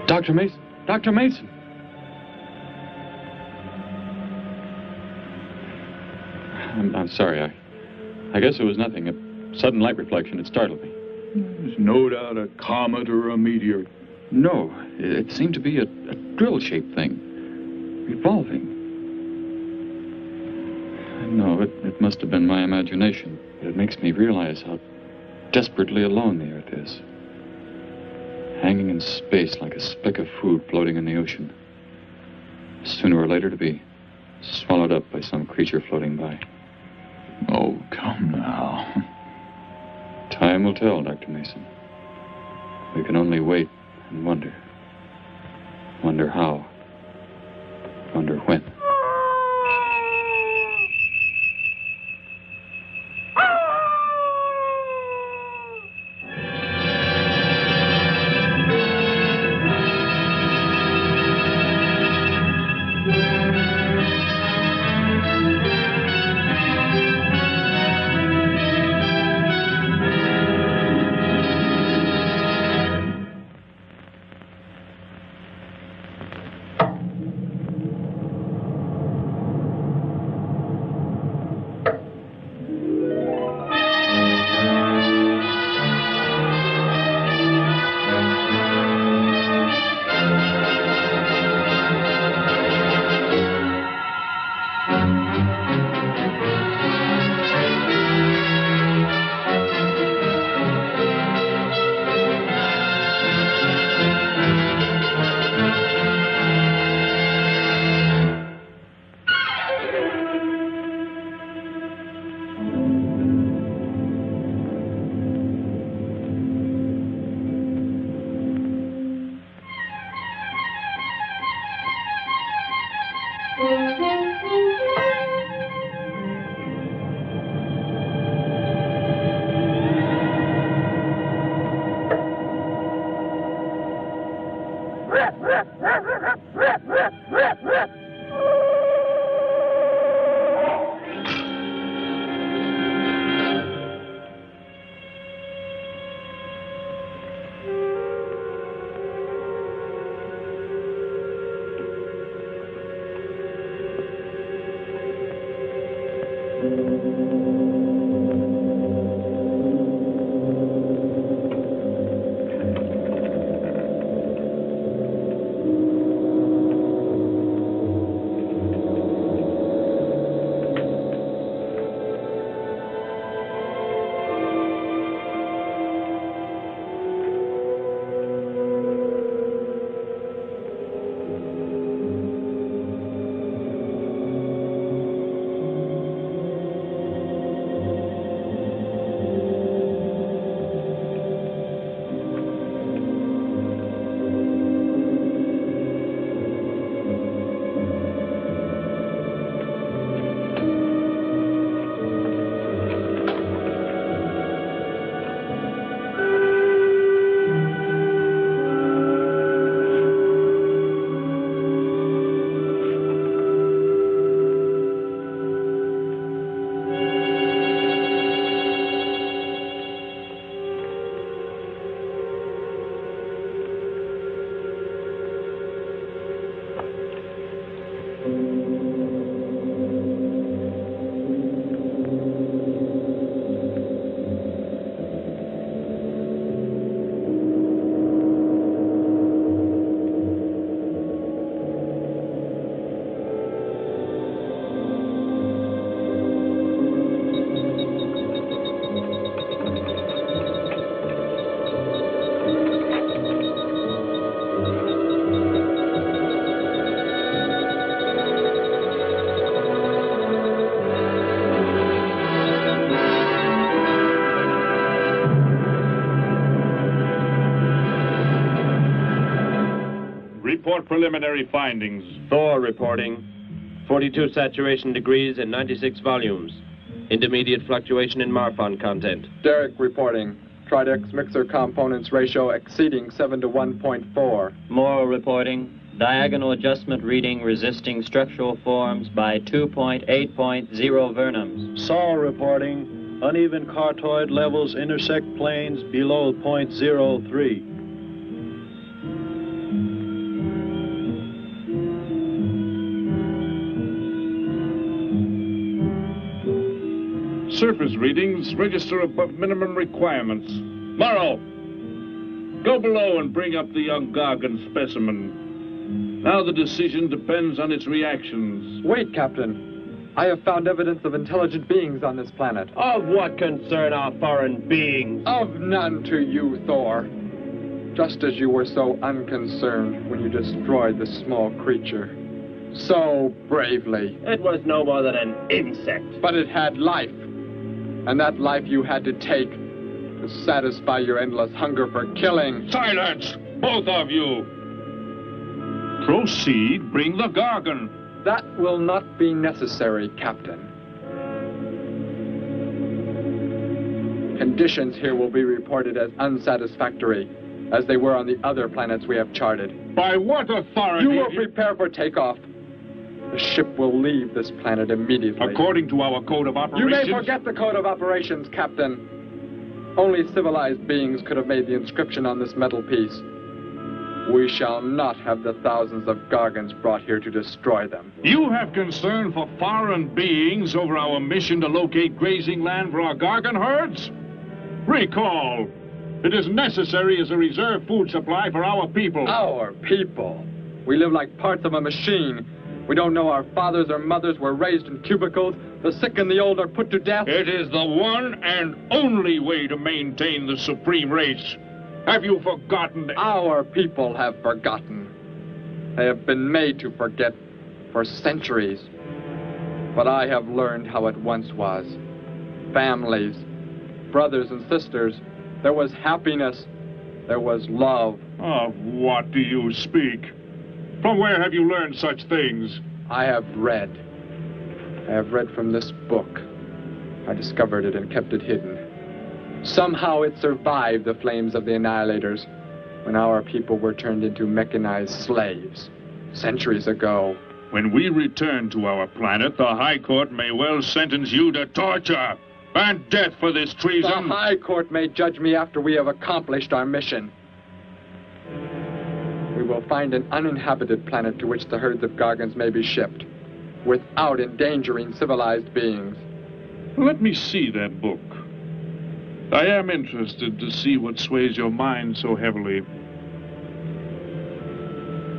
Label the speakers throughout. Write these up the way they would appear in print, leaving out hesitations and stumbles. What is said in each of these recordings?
Speaker 1: Dr. Mason! Dr. Mason! I'm sorry. I guess it was nothing. A sudden light reflection. It startled me.
Speaker 2: There's no doubt a comet or a meteor.
Speaker 1: No, it seemed to be a drill-shaped thing, revolving. No, it must have been my imagination, but it makes me realize how desperately alone the Earth is. Hanging in space like a speck of food floating in the ocean. Sooner or later to be swallowed up by some creature floating by.
Speaker 2: Oh, come now.
Speaker 1: Time will tell, Dr. Mason. We can only wait and wonder. Wonder how. Wonder when.
Speaker 3: Report preliminary findings.
Speaker 4: Thor reporting. 42 saturation degrees in 96 volumes. Intermediate fluctuation in Marfan content.
Speaker 5: Derek reporting. Tridex mixer components ratio exceeding 7 to 1.4.
Speaker 6: Morrow reporting. Diagonal adjustment reading resisting structural forms by 2.8.0 vernums.
Speaker 7: Saul reporting. Uneven cartoid levels intersect planes below .03.
Speaker 2: surface readings register above minimum requirements. Morrow, go below and bring up the young Gargan specimen. Now the decision depends on its reactions.
Speaker 5: Wait, Captain. I have found evidence of intelligent beings on this planet.
Speaker 4: Of what concern are foreign beings?
Speaker 5: Of none to you, Thor. Just as you were so unconcerned when you destroyed the small creature. So bravely.
Speaker 4: It was no more than an insect.
Speaker 5: But it had life. And that life you had to take to satisfy your endless hunger for killing.
Speaker 2: Silence, both of you! Proceed, bring the Gargan.
Speaker 5: That will not be necessary, Captain. Conditions here will be reported as unsatisfactory, as they were on the other planets we have charted.
Speaker 2: By what authority?
Speaker 5: You will prepare for takeoff. The ship will leave this planet immediately.
Speaker 2: According to our code of operations...
Speaker 5: You may forget the code of operations, Captain. Only civilized beings could have made the inscription on this metal piece. We shall not have the thousands of Gargans brought here to destroy them.
Speaker 2: You have concern for foreign beings over our mission to locate grazing land for our Gargan herds? Recall, it is necessary as a reserve food supply for our people.
Speaker 5: Our people? We live like parts of a machine. We don't know our fathers or mothers were raised in cubicles. The sick and the old are put to death.
Speaker 2: It is the one and only way to maintain the supreme race. Have you forgotten?
Speaker 5: Our people have forgotten. They have been made to forget for centuries. But I have learned how it once was. Families, brothers and sisters. There was happiness. There was love.
Speaker 2: Of what do you speak? From where have you learned such things?
Speaker 5: I have read. I have read from this book. I discovered it and kept it hidden. Somehow it survived the flames of the Annihilators when our people were turned into mechanized slaves centuries ago.
Speaker 2: When we return to our planet, the High Court may well sentence you to torture and death for this treason.
Speaker 5: The High Court may judge me after we have accomplished our mission. We will find an uninhabited planet to which the herds of Gargans may be shipped, without endangering civilized beings.
Speaker 2: Let me see that book. I am interested to see what sways your mind so heavily.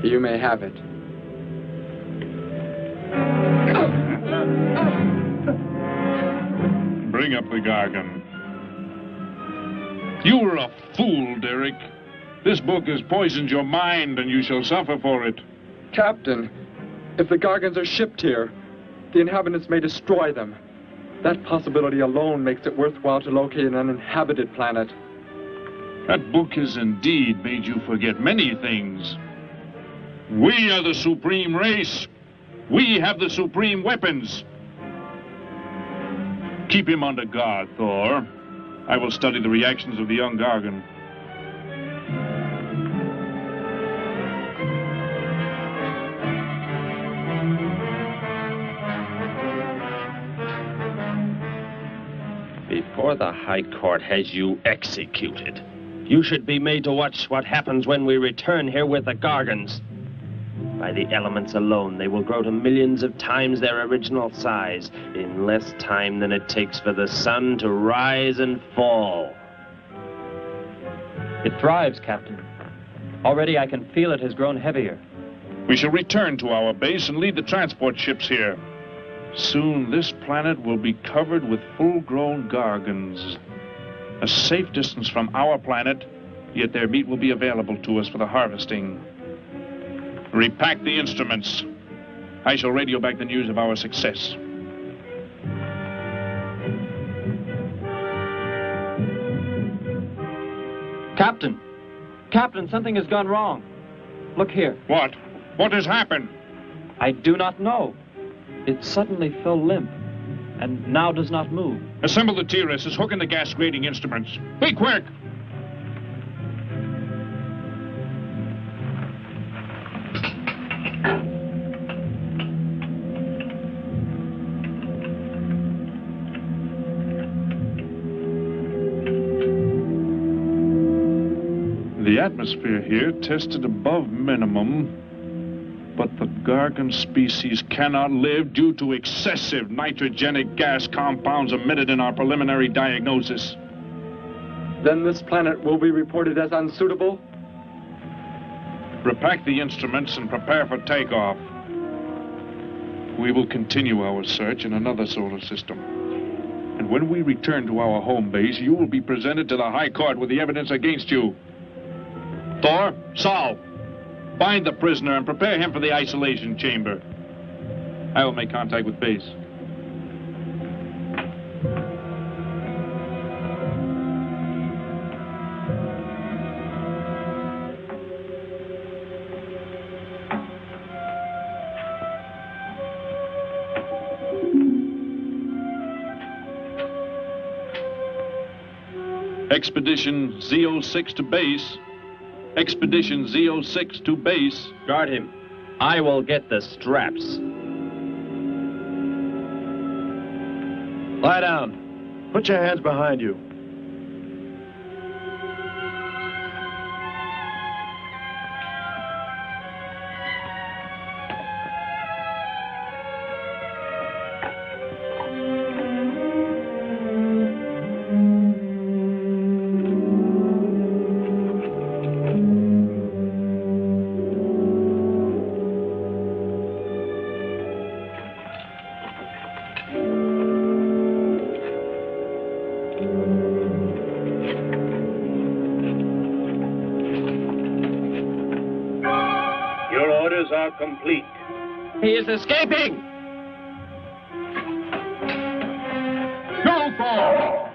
Speaker 5: You may have it.
Speaker 2: Bring up the Gargan. You were a fool, Derek. This book has poisoned your mind, and you shall suffer for it.
Speaker 5: Captain, if the Gargans are shipped here, the inhabitants may destroy them. That possibility alone makes it worthwhile to locate an uninhabited planet.
Speaker 2: That book has indeed made you forget many things. We are the supreme race. We have the supreme weapons. Keep him under guard, Thor. I will study the reactions of the young Gargan.
Speaker 4: Before the High Court has you executed, you should be made to watch what happens when we return here with the Gargans. By the elements alone, they will grow to millions of times their original size in less time than it takes for the sun to rise and fall.
Speaker 6: It thrives, Captain. Already I can feel it has grown heavier.
Speaker 2: We shall return to our base and lead the transport ships here. Soon this planet will be covered with full-grown Gargans. A safe distance from our planet, yet their meat will be available to us for the harvesting. Repack the instruments. I shall radio back the news of our success.
Speaker 6: Captain! Captain, something has gone wrong. Look here.
Speaker 2: What? What has happened?
Speaker 6: I do not know. It suddenly fell limp, and now does not move.
Speaker 2: Assemble the TRSs, hook in the gas grading instruments. Be quick! The atmosphere here tested above minimum. But the Gargan species cannot live due to excessive nitrogenic gas compounds emitted in our preliminary diagnosis.
Speaker 5: Then this planet will be reported as unsuitable?
Speaker 2: Repack the instruments and prepare for takeoff. We will continue our search in another solar system. And when we return to our home base, you will be presented to the High Court with the evidence against you. Thor, Saul, bind the prisoner and prepare him for the isolation chamber. I will make contact with base. Expedition Z06 to base. Expedition Z06 to base.
Speaker 4: Guard him. I will get the straps.
Speaker 7: Lie down. Put your hands behind you.
Speaker 3: Complete.
Speaker 4: He is escaping!
Speaker 2: Go, Thor!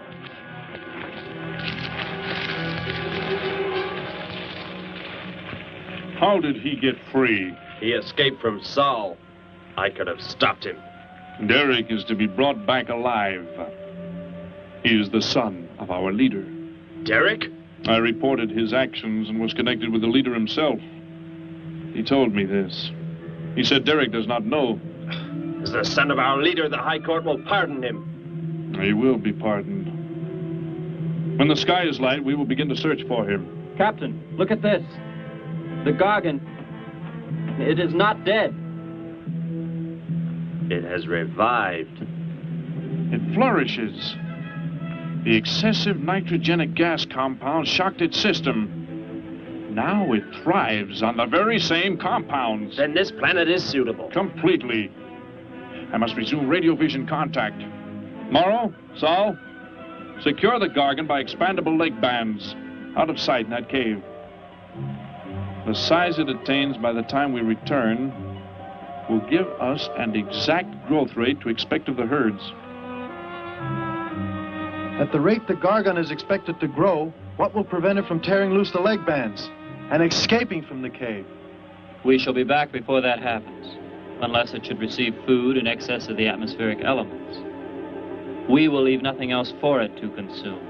Speaker 2: How did he get free?
Speaker 4: He escaped from Saul. I could have stopped him.
Speaker 2: Derek is to be brought back alive. He is the son of our leader.
Speaker 4: Derek?
Speaker 2: I reported his actions and was connected with the leader himself. He told me this. He said Derek does not know.
Speaker 4: As the son of our leader, the High Court will pardon him.
Speaker 2: He will be pardoned. When the sky is light, we will begin to search for him.
Speaker 6: Captain, look at this. The Gargan. It is not dead.
Speaker 4: It has revived.
Speaker 2: It flourishes. The excessive nitrogenic gas compound shocked its system. Now it thrives on the very same compounds.
Speaker 4: Then this planet is suitable.
Speaker 2: Completely. I must resume radio vision contact. Morrow, Saul, secure the Gargan by expandable leg bands. Out of sight in that cave. The size it attains by the time we return will give us an exact growth rate to expect of the herds.
Speaker 7: At the rate the Gargan is expected to grow, what will prevent it from tearing loose the leg bands and escaping from the cave?
Speaker 6: We shall be back before that happens, unless it should receive food in excess of the atmospheric elements. We will leave nothing else for it to consume.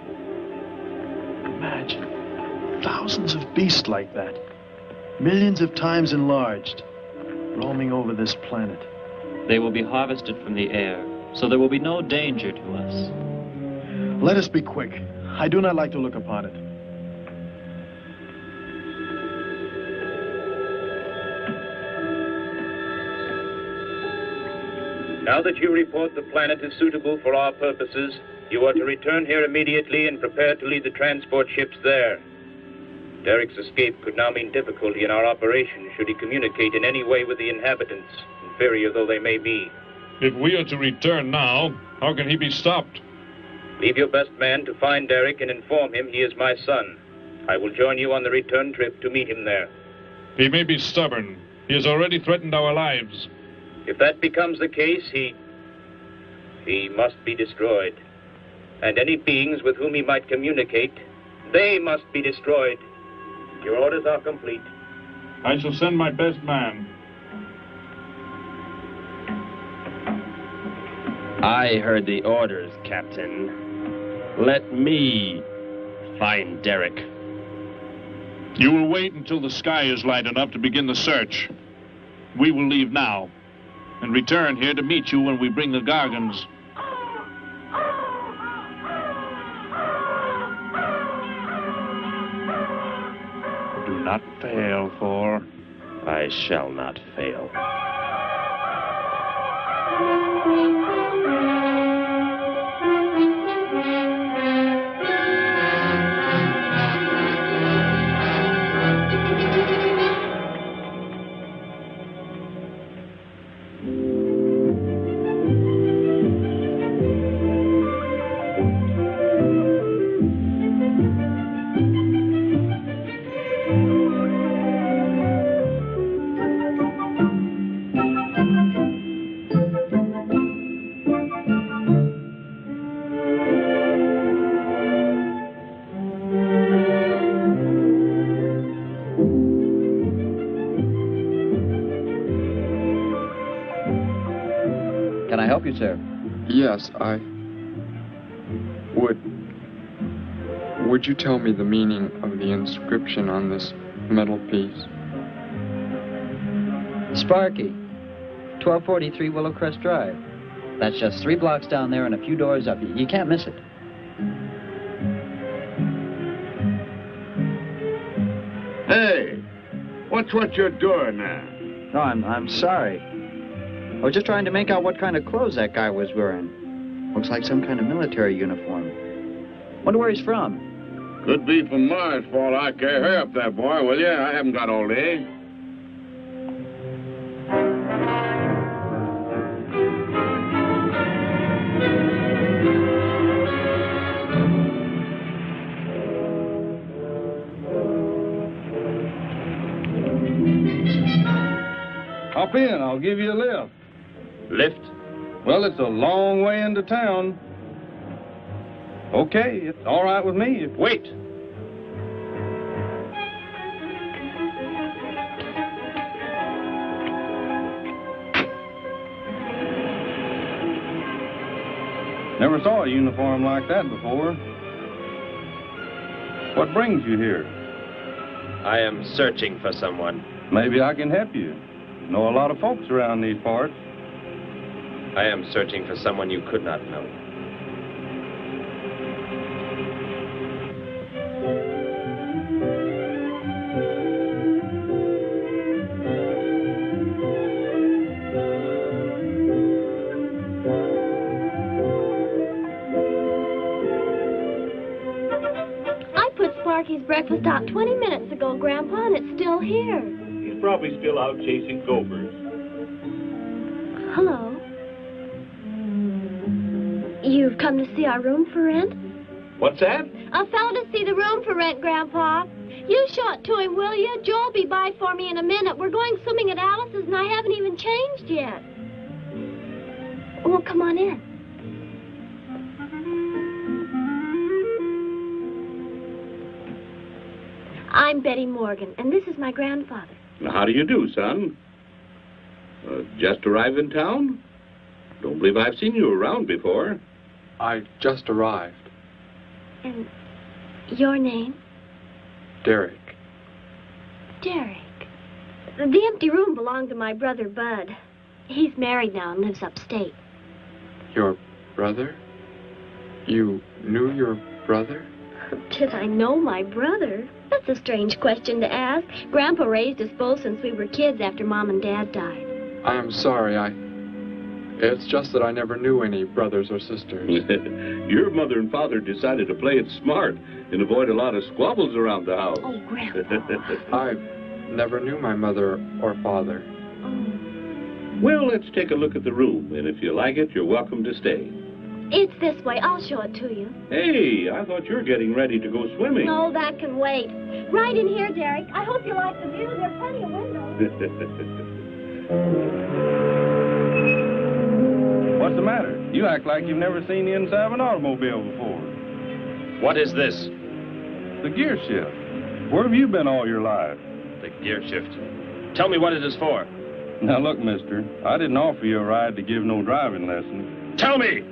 Speaker 7: Imagine thousands of beasts like that, millions of times enlarged, roaming over this planet.
Speaker 6: They will be harvested from the air, so there will be no danger to us.
Speaker 7: Let us be quick. I do not like to look upon it.
Speaker 3: Now that you report the planet is suitable for our purposes, you are to return here immediately and prepare to lead the transport ships there. Derek's escape could now mean difficulty in our operation should he communicate in any way with the inhabitants, inferior though they may be.
Speaker 2: If we are to return now, how can he be stopped?
Speaker 3: Leave your best man to find Derek and inform him he is my son. I will join you on the return trip to meet him there.
Speaker 2: He may be stubborn. He has already threatened our lives.
Speaker 3: If that becomes the case, he must be destroyed. And any beings with whom he might communicate, they must be destroyed. Your orders are complete.
Speaker 2: I shall send my best man.
Speaker 4: I heard the orders, Captain. Let me find Derek.
Speaker 2: You will wait until the sky is light enough to begin the search. We will leave now and return here to meet you when we bring the Gargans. Do not fail, Thor.
Speaker 4: I shall not fail.
Speaker 8: Can I help you, sir?
Speaker 5: Yes, Would you tell me the meaning of the inscription on this metal piece?
Speaker 8: Sparky, 1243 Willowcrest Drive. That's just 3 blocks down there and a few doors up. You can't miss it.
Speaker 9: Hey, what's what you're doing now?
Speaker 8: No, I'm sorry. I was just trying to make out what kind of clothes that guy was wearing. Looks like some kind of military uniform. Wonder where he's from.
Speaker 9: Could be from Mars, for all I care. Hurry up there, boy, will you? I haven't got all day.
Speaker 10: Hop in, I'll give you a lift.
Speaker 4: Lift?
Speaker 10: Well, it's a long way into town. Okay, it's all right with me.
Speaker 4: Wait!
Speaker 10: Never saw a uniform like that before. What brings you here?
Speaker 4: I am searching for someone.
Speaker 10: Maybe I can help you. Know a lot of folks around these parts.
Speaker 4: I am searching for someone you could not know.
Speaker 11: Sparky's breakfast out 20 minutes ago, Grandpa, and it's still here.
Speaker 12: He's probably still out chasing gophers.
Speaker 11: Hello. You've come to see our room for rent?
Speaker 12: What's that?
Speaker 11: A fellow to see the room for rent, Grandpa. You show it to him, will you? Joe'll be by for me in a minute. We're going swimming at Alice's, and I haven't even changed yet. Well, come on in. I'm Betty Morgan, and this is my grandfather.
Speaker 9: How do you do, son? Just arrived in town? Don't believe I've seen you around before.
Speaker 5: I just arrived.
Speaker 11: And your name?
Speaker 5: Derek.
Speaker 11: Derek. The empty room belonged to my brother, Bud. He's married now and lives upstate.
Speaker 5: Your brother? You knew your brother?
Speaker 11: Did I know my brother? That's a strange question to ask. Grandpa raised us both since we were kids after Mom and Dad died.
Speaker 5: I'm sorry, It's just that I never knew any brothers or sisters.
Speaker 9: Your mother and father decided to play it smart and avoid a lot of squabbles around the house.
Speaker 11: Oh, Grandpa.
Speaker 5: I never knew my mother or father.
Speaker 11: Oh.
Speaker 9: Well, let's take a look at the room, and if you like it, you're welcome to stay.
Speaker 11: It's this way. I'll show it to you.
Speaker 9: Hey, I thought you were getting ready to go swimming.
Speaker 11: No, that can wait. Right in here, Derek. I hope you like the view. There are plenty of windows.
Speaker 10: What's the matter? You act like you've never seen the inside of an automobile before.
Speaker 4: What is this?
Speaker 10: The gear shift. Where have you been all your life?
Speaker 4: The gear shift. Tell me what it is for.
Speaker 10: Now, look, mister, I didn't offer you a ride to give no driving lesson.
Speaker 4: Tell me!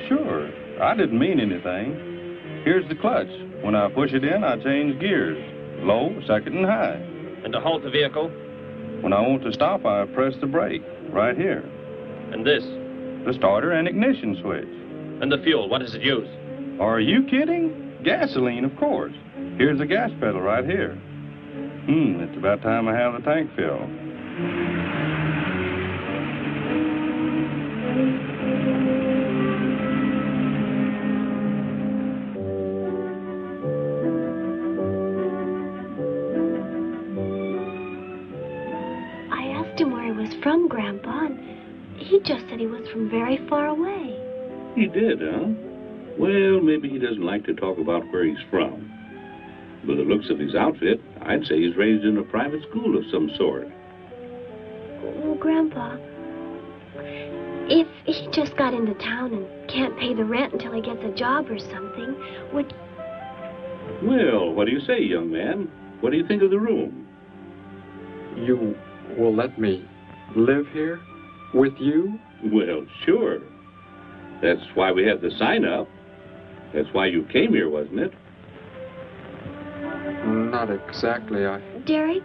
Speaker 10: Sure. I didn't mean anything. Here's the clutch. When I push it in, I change gears. Low, second, and high.
Speaker 4: And to halt the vehicle?
Speaker 10: When I want to stop, I press the brake, right here.
Speaker 4: And this?
Speaker 10: The starter and ignition switch.
Speaker 4: And the fuel, what does it use?
Speaker 10: Are you kidding? Gasoline, of course. Here's the gas pedal right here. It's about time I have the tank filled.
Speaker 11: I asked him where he was from, Grandpa, and he just said he was from very far away.
Speaker 9: He did, huh? Well, maybe he doesn't like to talk about where he's from. By the looks of his outfit, I'd say he's raised in a private school of some sort.
Speaker 11: Well, Grandpa, if he just got into town and can't pay the rent until he gets a job or something, would...
Speaker 9: Well, what do you say, young man? What do you think of the room?
Speaker 5: You will let me live here with you?
Speaker 9: Well, sure. That's why we have the sign up. That's why you came here, wasn't it?
Speaker 5: Not exactly,
Speaker 11: Derek,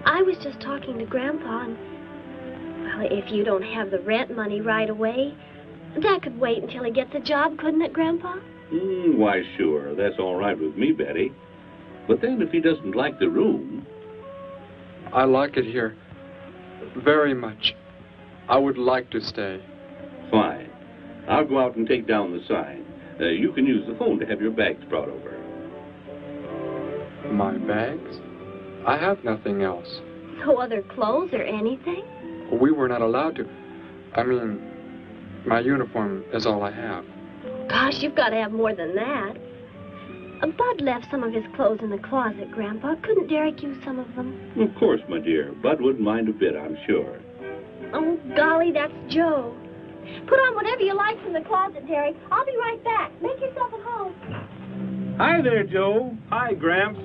Speaker 11: I was just talking to Grandpa, and... Well, if you don't have the rent money right away, that could wait until he gets a job, couldn't it, Grandpa?
Speaker 9: Why, sure. That's all right with me, Betty. But then if he doesn't like the room...
Speaker 5: I like it here very much. I would like to stay.
Speaker 9: Fine. I'll go out and take down the sign. You can use the phone to have your bags brought over.
Speaker 5: My bags? I have nothing else.
Speaker 11: No other clothes or anything?
Speaker 5: We were not allowed to. I mean, my uniform is all I have.
Speaker 11: Gosh, you've got to have more than that. Bud left some of his clothes in the closet, Grandpa. Couldn't Derek use some of them?
Speaker 9: Of course, my dear. Bud wouldn't mind a bit, I'm sure.
Speaker 11: Oh, golly, that's Joe. Put on whatever you like from the closet, Derek. I'll be right back. Make yourself at home.
Speaker 12: Hi there, Joe.
Speaker 13: Hi, Gramps.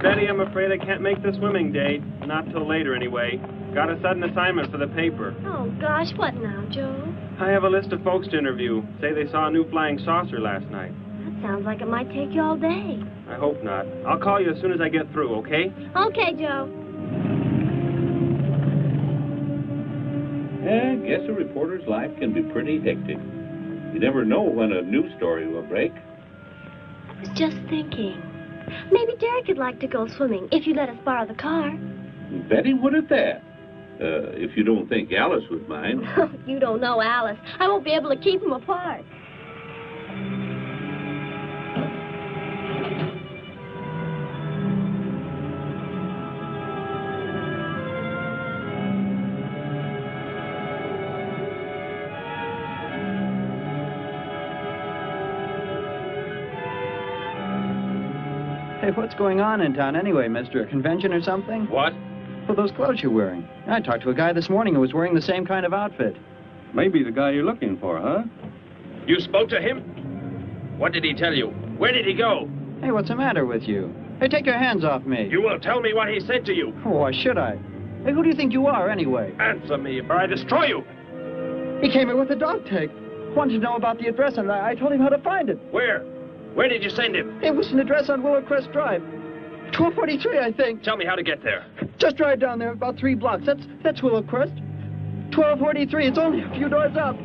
Speaker 13: Betty, I'm afraid I can't make the swimming date. Not till later, anyway. Got a sudden assignment for the paper.
Speaker 11: Oh, gosh, what now, Joe?
Speaker 13: I have a list of folks to interview. Say they saw a new flying saucer last night.
Speaker 11: That sounds like it might take you all day.
Speaker 13: I hope not. I'll call you as soon as I get through, okay?
Speaker 11: Okay, Joe.
Speaker 9: Yeah, I guess a reporter's life can be pretty hectic. You never know when a news story will break.
Speaker 11: I was just thinking. Maybe Derek would like to go swimming if you let us borrow the car.
Speaker 9: Betty would at that. If you don't think Alice would mind.
Speaker 11: You don't know Alice. I won't be able to keep them apart.
Speaker 8: Hey, what's going on in town anyway, mister? A convention or something?
Speaker 4: What?
Speaker 8: Well, those clothes you're wearing. I talked to a guy this morning who was wearing the same kind of outfit.
Speaker 10: Maybe the guy you're looking for, huh?
Speaker 4: You spoke to him? What did he tell you? Where did he go?
Speaker 8: Hey, what's the matter with you? Hey, take your hands off me.
Speaker 4: You will tell me what he said to you.
Speaker 8: Oh, why should I? Hey, who do you think you are, anyway?
Speaker 4: Answer me, or I destroy you.
Speaker 8: He came here with a dog tag. Wanted to know about the address, and I told him how to find it.
Speaker 4: Where? Where did you send him?
Speaker 8: It was an address on Willow Crest Drive. 1243, I think.
Speaker 4: Tell me how to get there.
Speaker 8: Just drive down there about 3 blocks. That's Willow Crest. 1243. It's only a few doors up.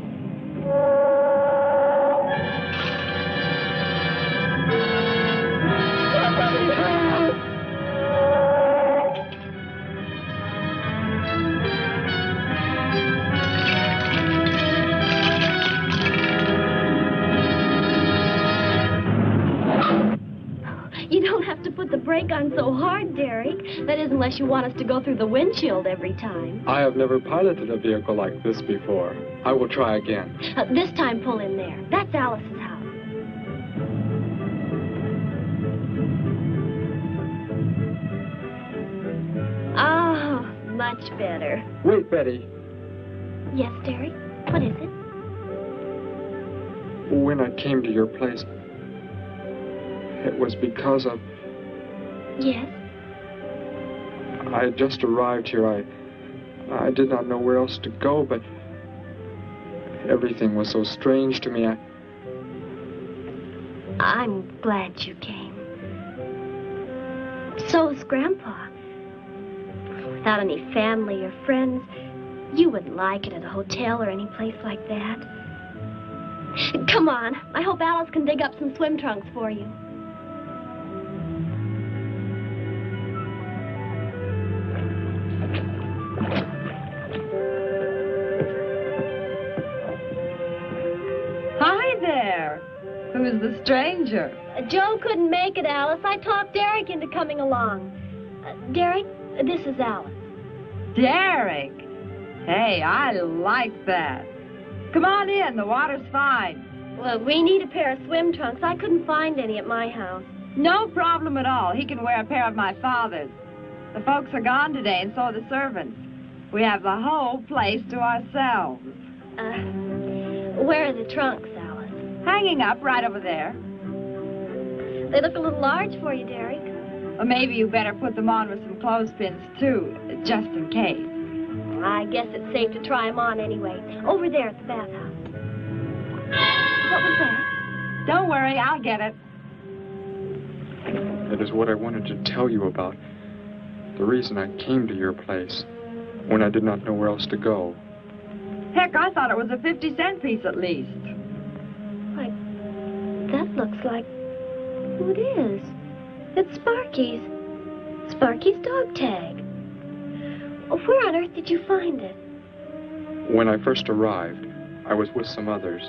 Speaker 11: You don't have to put the brake on so hard, Derek. That is, unless you want us to go through the windshield every time.
Speaker 5: I have never piloted a vehicle like this before. I will try again.
Speaker 11: This time, pull in there. That's Alice's house. Oh, much better.
Speaker 5: Wait, Betty.
Speaker 11: Yes, Derek? What is it?
Speaker 5: When I came to your place, it was because of...
Speaker 11: Yes?
Speaker 5: I had just arrived here. I did not know where else to go, but everything was so strange to me.
Speaker 11: I'm glad you came. So is Grandpa. Without any family or friends, you wouldn't like it at a hotel or any place like that. Come on. I hope Alice can dig up some swim trunks for you.
Speaker 14: was the stranger?
Speaker 11: Joe couldn't make it, Alice. I talked Derek into coming along. Derek, this is Alice.
Speaker 14: Derek? Hey, I like that. Come on in, the water's fine.
Speaker 11: Well, we need a pair of swim trunks. I couldn't find any at my house.
Speaker 14: No problem at all. He can wear a pair of my father's. The folks are gone today, and so are the servants. We have the whole place to ourselves.
Speaker 11: Where are the trunks, Alice?
Speaker 14: Hanging up right over there.
Speaker 11: They look a little large for you, Derek.
Speaker 14: Or maybe you better put them on with some clothespins, too, just in case.
Speaker 11: I guess it's safe to try them on anyway. Over there at the bathhouse. What was that?
Speaker 14: Don't worry, I'll get it.
Speaker 5: That is what I wanted to tell you about. The reason I came to your place when I did not know where else to go.
Speaker 14: Heck, I thought it was a 50-cent piece at least.
Speaker 11: Why, that looks like... who it is? It's Sparky's. Sparky's dog tag. Where on earth did you find it?
Speaker 5: When I first arrived, I was with some others.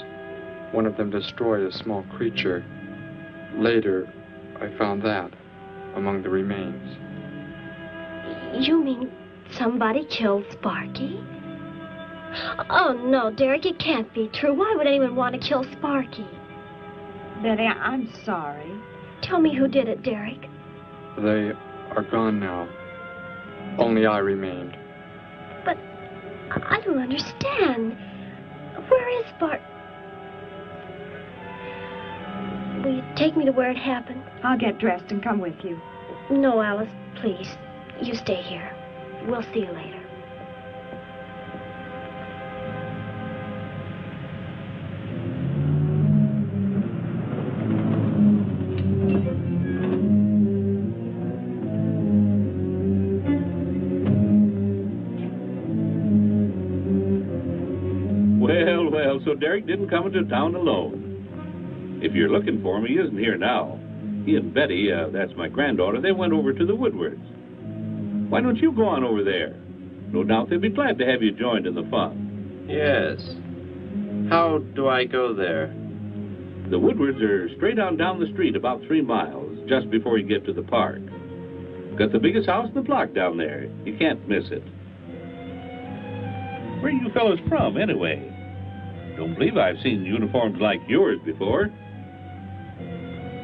Speaker 5: One of them destroyed a small creature. Later, I found that among the remains.
Speaker 11: You mean somebody killed Sparky? Oh, no, Derek, it can't be true. Why would anyone want to kill Sparky?
Speaker 14: Betty, I'm sorry.
Speaker 11: Tell me who did it, Derek.
Speaker 5: They are gone now. Only I remained.
Speaker 11: But I don't understand. Where is Sparky? Will you take me to where it happened?
Speaker 14: I'll get dressed and come with you.
Speaker 11: No, Alice, please. You stay here. We'll see you later.
Speaker 9: Well, so Derek didn't come into town alone. If you're looking for him, he isn't here now. He and Betty, that's my granddaughter, they went over to the Woodwards. Why don't you go on over there? No doubt they'd be glad to have you joined in the fun.
Speaker 15: Yes. How do I go there?
Speaker 9: The Woodwards are straight on down the street about 3 miles, just before you get to the park. Got the biggest house in the block down there. You can't miss it. Where are you fellas from, anyway? Don't believe I've seen uniforms like yours before.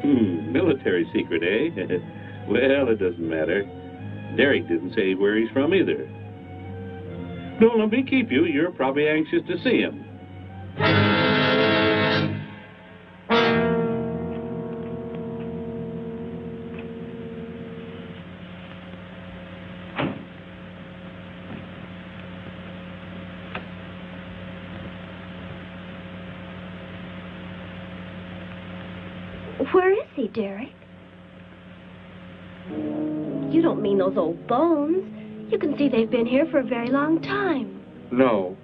Speaker 9: Military secret, eh? Well, it doesn't matter. Derek didn't say where he's from either. Don't let me keep you. You're probably anxious to see him.
Speaker 11: Where is he, Derek? You don't mean those old bones. You can see they've been here for a very long time.
Speaker 5: No.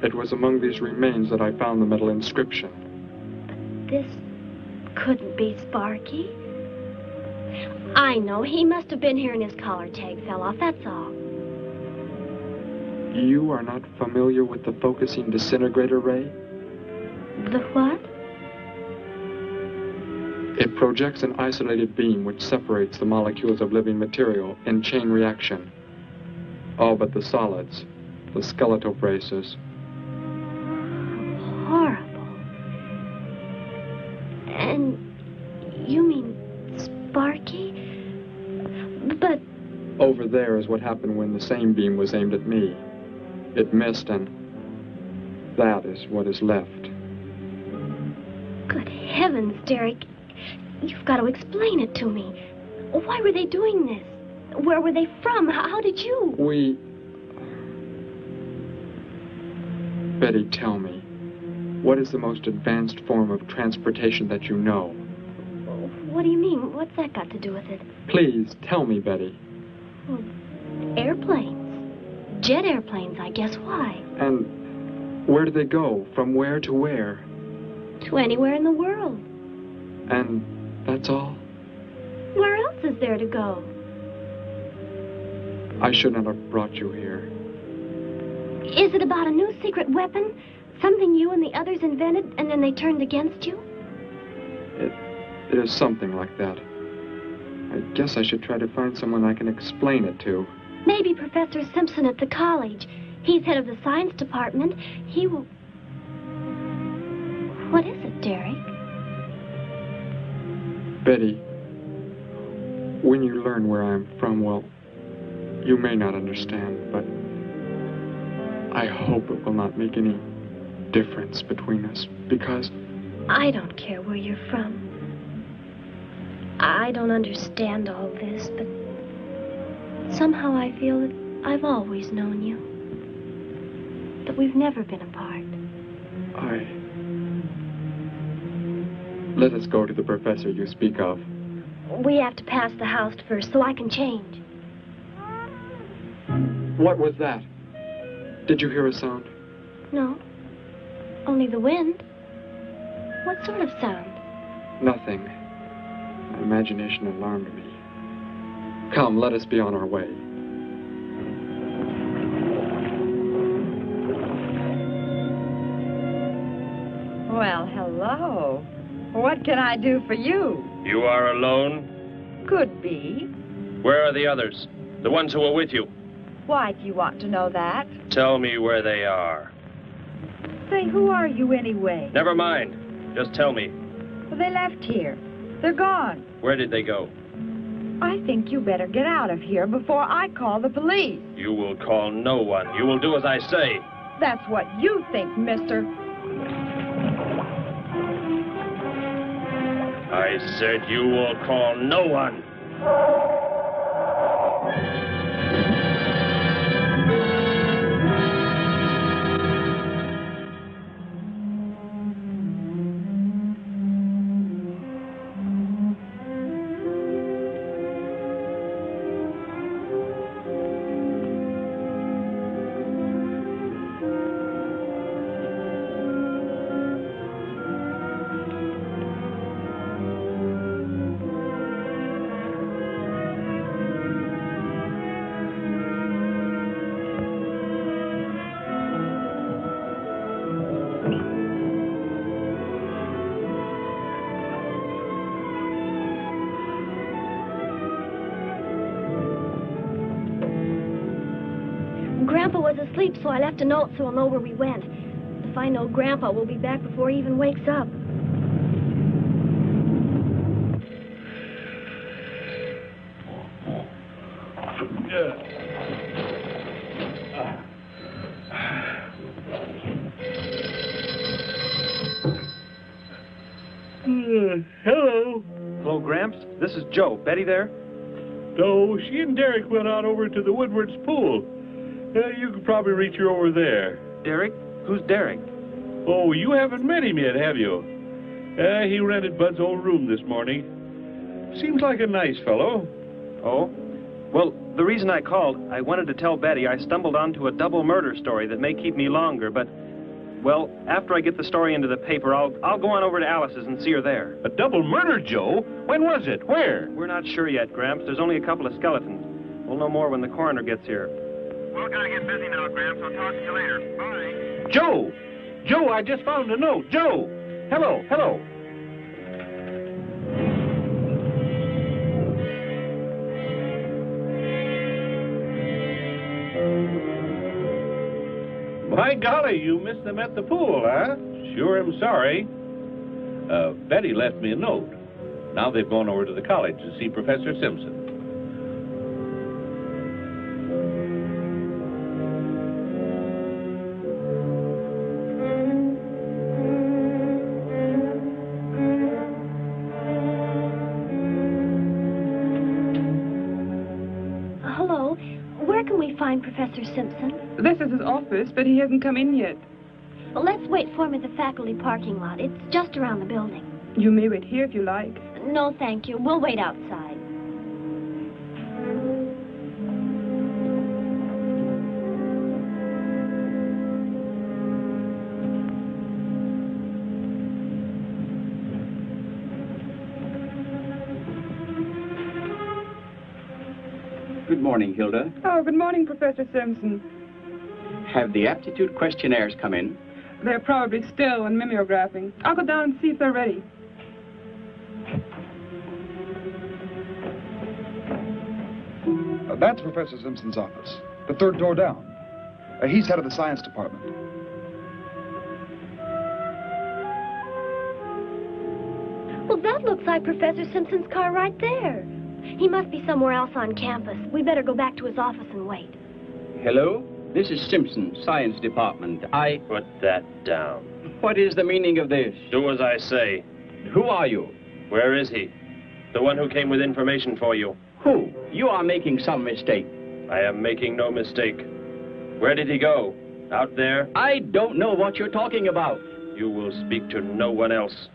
Speaker 5: It was among these remains that I found the metal inscription.
Speaker 11: But this couldn't be Sparky. I know. He must have been here and his collar tag fell off, that's all.
Speaker 5: You are not familiar with the focusing disintegrator ray?
Speaker 11: The what?
Speaker 5: It projects an isolated beam which separates the molecules of living material in chain reaction. All but the solids, the skeletal braces.
Speaker 11: Horrible. And you mean Sparky? But...
Speaker 5: Over there is what happened when the same beam was aimed at me. It missed, and that is what is left.
Speaker 11: Good heavens, Derek. You've got to explain it to me. Why were they doing this? Where were they from? How did you...
Speaker 5: Betty, tell me. What is the most advanced form of transportation that you know?
Speaker 11: What do you mean? What's that got to do with it?
Speaker 5: Please, tell me, Betty.
Speaker 11: Well, airplanes. Jet airplanes, I guess. Why?
Speaker 5: And where do they go? From where to where?
Speaker 11: To anywhere in the world.
Speaker 5: And that's all?
Speaker 11: Where else is there to go?
Speaker 5: I should not have brought you here.
Speaker 11: Is it about a new secret weapon? Something you and the others invented and then they turned against you?
Speaker 5: It is something like that. I guess I should try to find someone I can explain it to.
Speaker 11: Maybe Professor Simpson at the college. He's head of the science department. He will... What is it, Derek?
Speaker 5: Betty, when you learn where I'm from, well, you may not understand, but I hope it will not make any difference between us, because...
Speaker 11: I don't care where you're from. I don't understand all this, but somehow I feel that I've always known you. That we've never been apart.
Speaker 5: Let us go to the professor you speak of.
Speaker 11: We have to pass the house first so I can change.
Speaker 5: What was that? Did you hear a sound?
Speaker 11: No. Only the wind. What sort of sound?
Speaker 5: Nothing. My imagination alarmed me. Come, let us be on our way.
Speaker 14: Well, hello. What can I do for you?
Speaker 4: You are alone?
Speaker 14: Could be.
Speaker 4: Where are the others? The ones who were with you?
Speaker 14: Why do you want to know that?
Speaker 4: Tell me where they are.
Speaker 14: Say, who are you anyway?
Speaker 4: Never mind. Just tell me.
Speaker 14: Well, they left here. They're gone.
Speaker 4: Where did they go?
Speaker 14: I think you better get out of here before I call the police.
Speaker 4: You will call no one. You will do as I say.
Speaker 14: That's what you think, mister.
Speaker 4: I said you will call no one.
Speaker 11: Grandpa was asleep, so I left a note so he'll know where we went. If I know Grandpa will be back before he even wakes up.
Speaker 12: Hello.
Speaker 13: Hello, Gramps. This is Joe. Betty there?
Speaker 12: No, she and Derek went out over to the Woodward's pool. You could probably reach her over there.
Speaker 13: Derek? Who's Derek?
Speaker 12: Oh, you haven't met him yet, have you? He rented Bud's old room this morning. Seems like a nice fellow.
Speaker 13: Oh? Well, the reason I called, I wanted to tell Betty I stumbled onto a double murder story that may keep me longer, but, well, after I get the story into the paper, I'll go on over to Alice's and see her there.
Speaker 12: A double murder, Joe? When was it? Where?
Speaker 13: We're not sure yet, Gramps. There's only a couple of skeletons. We'll know more when the coroner gets here.
Speaker 16: Well, gotta get busy now, Gramps. I'll talk to you later. Bye.
Speaker 12: Joe! Joe, I just found a note. Joe! Hello, hello. My golly, you missed them at the pool, huh? Sure am sorry. Betty left me a note. Now they've gone over to the college to see Professor Simpson.
Speaker 11: Hello. Where can we find Professor Simpson?
Speaker 17: This is his office, but he hasn't come in yet.
Speaker 11: Well, let's wait for him at the faculty parking lot. It's just around the building.
Speaker 17: You may wait here if you like.
Speaker 11: No, thank you. We'll wait outside.
Speaker 18: Good morning, Hilda.
Speaker 17: Oh, good morning, Professor Simpson.
Speaker 18: Have the aptitude questionnaires come in?
Speaker 17: They're probably still in mimeographing. I'll go down and see if they're ready.
Speaker 19: That's Professor Simpson's office. The third door down. He's head of the science department.
Speaker 11: Well, that looks like Professor Simpson's car right there. He must be somewhere else on campus. We better go back to his office and wait.
Speaker 18: Hello? This is Simpson, Science Department.
Speaker 4: Put that down.
Speaker 18: What is the meaning of this?
Speaker 4: Do as I say.
Speaker 18: Who are you?
Speaker 4: Where is he? The one who came with information for you.
Speaker 18: Who? You are making some mistake.
Speaker 4: I am making no mistake. Where did he go? Out there?
Speaker 18: I don't know what you're talking about.
Speaker 4: You will speak to no one else.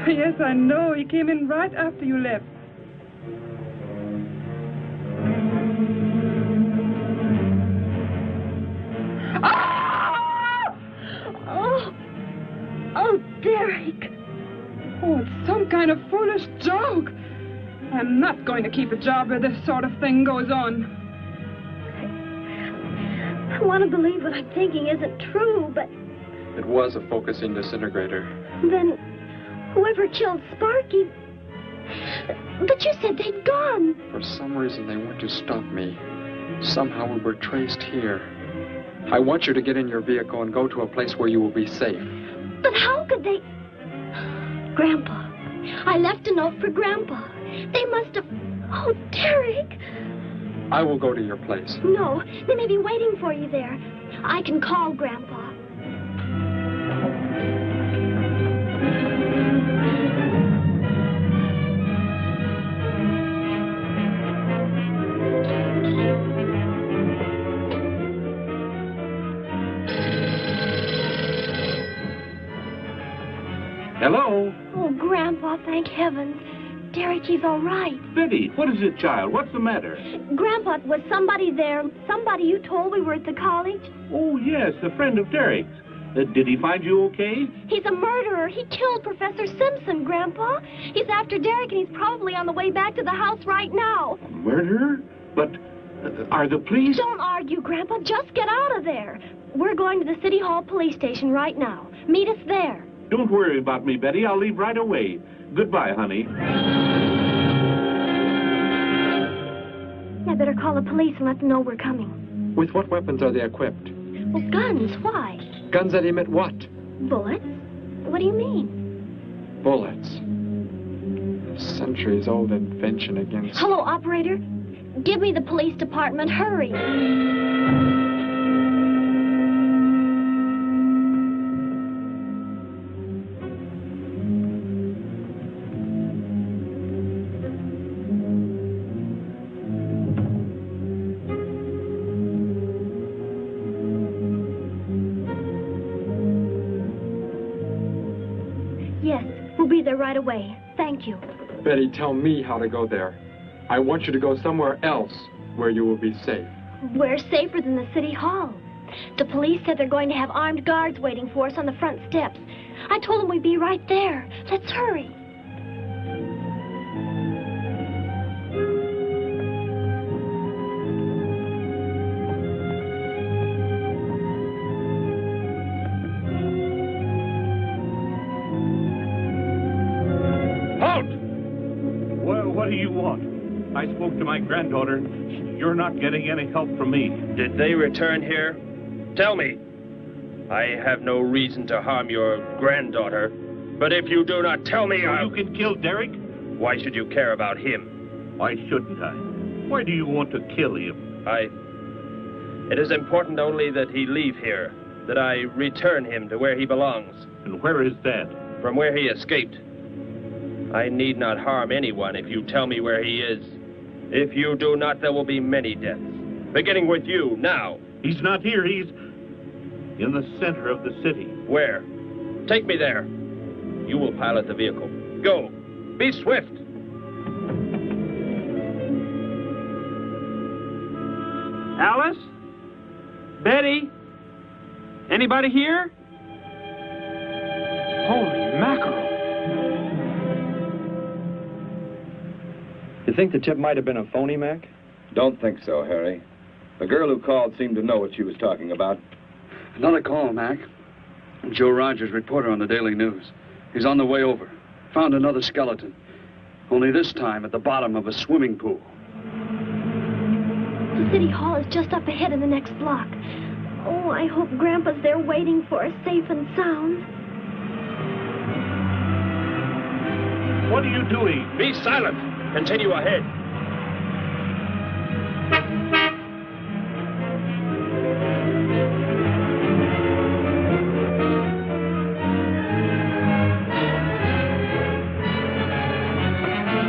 Speaker 17: Yes, I know. He came in right after you left.
Speaker 11: Ah! Oh, Derek.
Speaker 17: Oh, it's some kind of foolish joke. I'm not going to keep a job where this sort of thing goes on.
Speaker 11: I want to believe what I'm thinking isn't true, but...
Speaker 5: It was a focusing disintegrator.
Speaker 11: Then... whoever killed Sparky... But you said they'd gone.
Speaker 5: For some reason, they went to stop me. Somehow we were traced here. I want you to get in your vehicle and go to a place where you will be safe.
Speaker 11: But how could they... Grandpa. I left a note for Grandpa. They must have... Oh, Derek.
Speaker 5: I will go to your place.
Speaker 11: No, they may be waiting for you there. I can call Grandpa.
Speaker 12: Hello?
Speaker 11: Oh, Grandpa, thank heavens. Derek, he's all right.
Speaker 12: Betty, what is it, child? What's the matter?
Speaker 11: Grandpa, was somebody there? Somebody you told we were at the college?
Speaker 12: Oh, yes, a friend of Derek's. Did he find you okay?
Speaker 11: He's a murderer. He killed Professor Simpson, Grandpa. He's after Derek, and he's probably on the way back to the house right now.
Speaker 12: A murderer? But are the police...
Speaker 11: Don't argue, Grandpa. Just get out of there. We're going to the City Hall police station right now. Meet us there.
Speaker 12: Don't worry about me, Betty. I'll leave right away. Goodbye, honey.
Speaker 11: I better call the police and let them know we're coming.
Speaker 5: With what weapons are they equipped?
Speaker 11: Well, guns. Why?
Speaker 5: Guns that emit what?
Speaker 11: Bullets? What do you mean?
Speaker 5: Bullets. A centuries-old invention against...
Speaker 11: Hello, operator. Give me the police department. Hurry. We'll be there right away. Thank you.
Speaker 5: Betty, tell me how to go there. I want you to go somewhere else where you will be safe.
Speaker 11: We're safer than the City Hall. The police said they're going to have armed guards waiting for us on the front steps. I told them we'd be right there. Let's hurry.
Speaker 12: What do you want? I spoke to my granddaughter. You're not getting any help from me.
Speaker 4: Did they return here? Tell me. I have no reason to harm your granddaughter, but if you do not tell me,
Speaker 12: You can kill Derek?
Speaker 4: Why should you care about him?
Speaker 12: Why shouldn't I? Why do you want to kill him?
Speaker 4: It is important only that he leave here, that I return him to where he belongs.
Speaker 12: And where is that?
Speaker 4: From where he escaped. I need not harm anyone if you tell me where he is. If you do not, there will be many deaths. Beginning with you, now.
Speaker 12: He's not here. He's in the center of the city.
Speaker 4: Where? Take me there. You will pilot the vehicle. Go. Be swift.
Speaker 13: Alice? Betty? Anybody here? Holy mackerel.
Speaker 20: You think the tip might have been a phony, Mac?
Speaker 10: Don't think so, Harry. The girl who called seemed to know what she was talking about.
Speaker 21: Another call, Mac. Joe Rogers, reporter on the Daily News. He's on the way over. Found another skeleton. Only this time at the bottom of a swimming pool.
Speaker 11: The city hall is just up ahead in the next block. Oh, I hope Grandpa's there waiting for us safe and sound.
Speaker 2: What are you doing?
Speaker 4: Be silent. Continue ahead.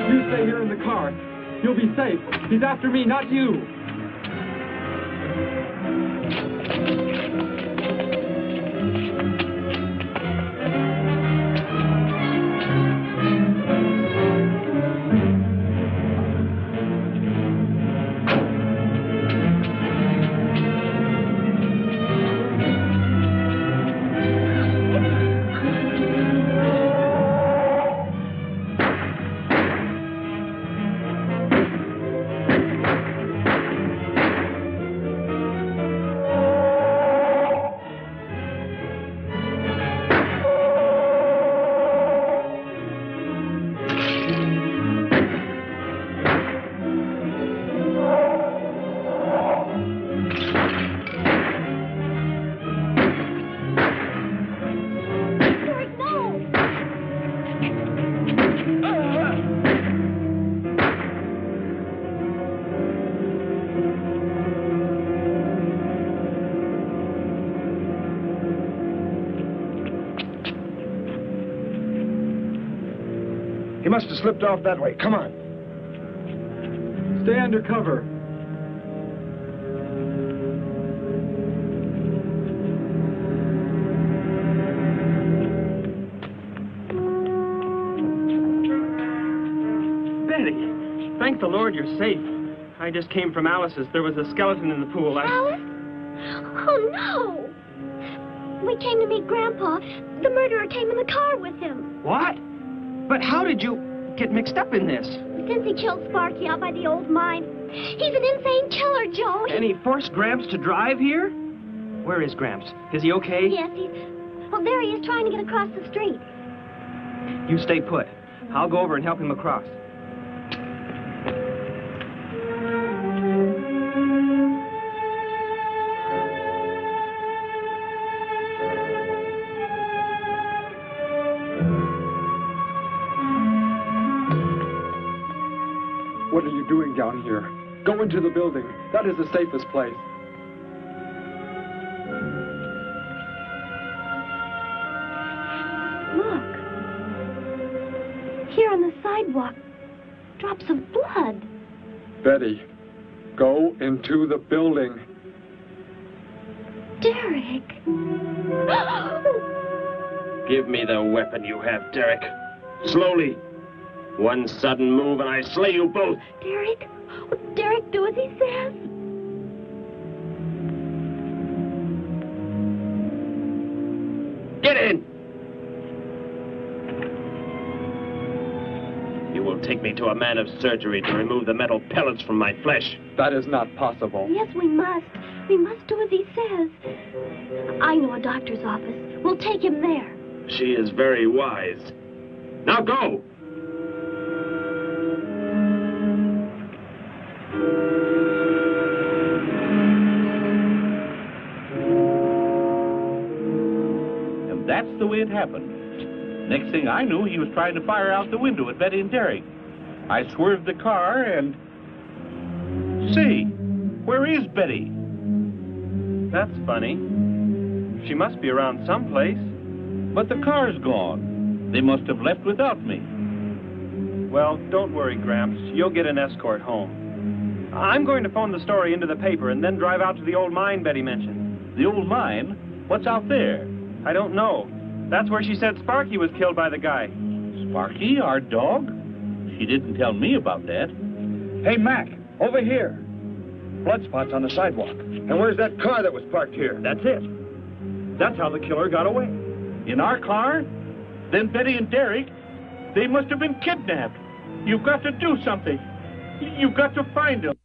Speaker 5: You stay here in the car. You'll be safe. He's after me, not you.
Speaker 19: He must have slipped off that way. Come on.
Speaker 5: Stay under cover.
Speaker 13: Betty, thank the Lord you're safe. I just came from Alice's. There was a skeleton in the pool.
Speaker 11: Alice? Oh, no! We came to meet Grandpa. The murderer came in the car with him.
Speaker 13: What? But how did you get mixed up in this?
Speaker 11: Since he killed Sparky out by the old mine. He's an insane killer, Joe.
Speaker 13: And he forced Gramps to drive here? Where is Gramps? Is he okay?
Speaker 11: Yes, he's... Well, there he is trying to get across the street.
Speaker 13: You stay put. I'll go over and help him across.
Speaker 5: What are you doing down here? Go into the building. That is the safest place.
Speaker 11: Look. Here on the sidewalk. Drops of blood.
Speaker 5: Betty, go into the building.
Speaker 11: Derek.
Speaker 4: Give me the weapon you have, Derek. Slowly. One sudden move and I slay you both.
Speaker 11: Derek? Will Derek do as he says?
Speaker 4: Get in! You will take me to a man of surgery to remove the metal pellets from my flesh.
Speaker 5: That is not possible.
Speaker 11: Yes, we must. We must do as he says. I know a doctor's office. We'll take him there.
Speaker 4: She is very wise. Now go!
Speaker 12: And that's the way it happened. Next thing I knew, he was trying to fire out the window at Betty and Derek. I swerved the car and... Say, where is Betty?
Speaker 13: That's funny. She must be around someplace.
Speaker 12: But the car's gone. They must have left without me.
Speaker 13: Well, don't worry, Gramps. You'll get an escort home. I'm going to phone the story into the paper and then drive out to the old mine Betty mentioned.
Speaker 12: The old mine? What's out there?
Speaker 13: I don't know. That's where she said Sparky was killed by the guy.
Speaker 12: Sparky, our dog? She didn't tell me about that.
Speaker 19: Hey, Mac, over here.
Speaker 20: blood spots on the sidewalk. And where's that car that was parked here?
Speaker 13: That's it. That's how the killer got away.
Speaker 12: In our car? Then Betty and Derek, they must have been kidnapped. You've got to do something. You've got to find them.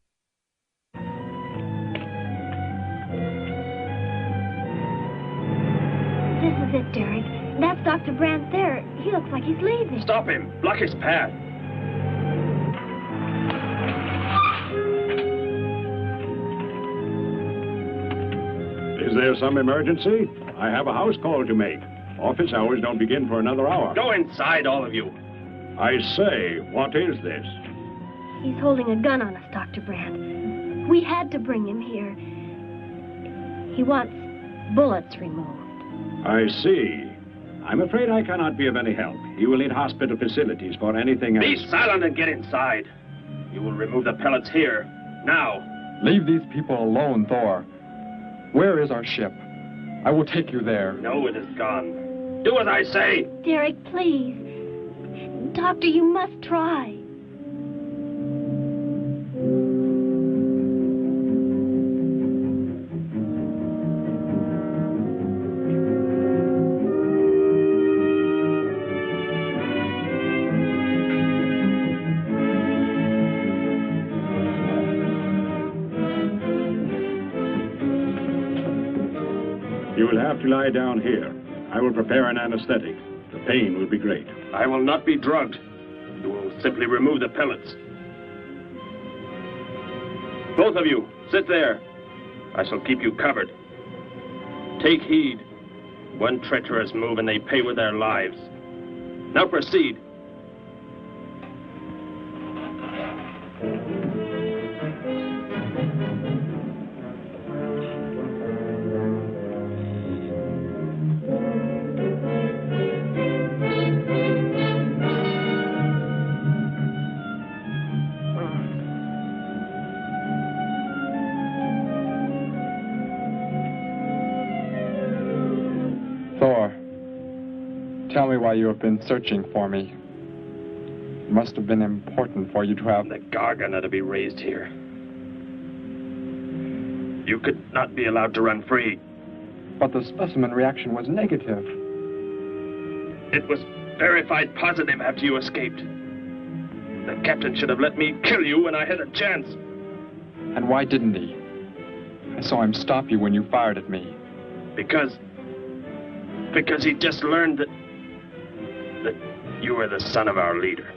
Speaker 11: This is it, Derek. That's Dr. Brandt there. He looks like he's leaving.
Speaker 4: Stop him. Block his path.
Speaker 1: Is there some emergency? I have a house call to make. Office hours don't begin for another hour.
Speaker 4: Go inside, all of you.
Speaker 1: I say, what is this?
Speaker 11: He's holding a gun on us, Dr. Brandt. We had to bring him here. He wants bullets removed.
Speaker 1: I see. I'm afraid I cannot be of any help. He will need hospital facilities for anything else.
Speaker 4: Be silent and get inside. You will remove the pellets here, now.
Speaker 5: Leave these people alone, Thor. Where is our ship? I will take you there.
Speaker 4: No, it is gone. Do as I say.
Speaker 11: Derek, please. Doctor, you must try.
Speaker 1: You will have to lie down here. I will prepare an anesthetic. The pain will be great.
Speaker 4: I will not be drugged. You will simply remove the pellets. Both of you, sit there. I shall keep you covered. Take heed. One treacherous move and they pay with their lives. Now proceed.
Speaker 5: Tell me why you have been searching for me. It must have been important for you to have...
Speaker 4: The Gargan are to be raised here. You could not be allowed to run free.
Speaker 5: But the specimen reaction was negative.
Speaker 4: It was verified positive after you escaped. The captain should have let me kill you when I had a chance.
Speaker 5: And why didn't he? I saw him stop you when you fired at me.
Speaker 4: Because he just learned that you were the son of our leader.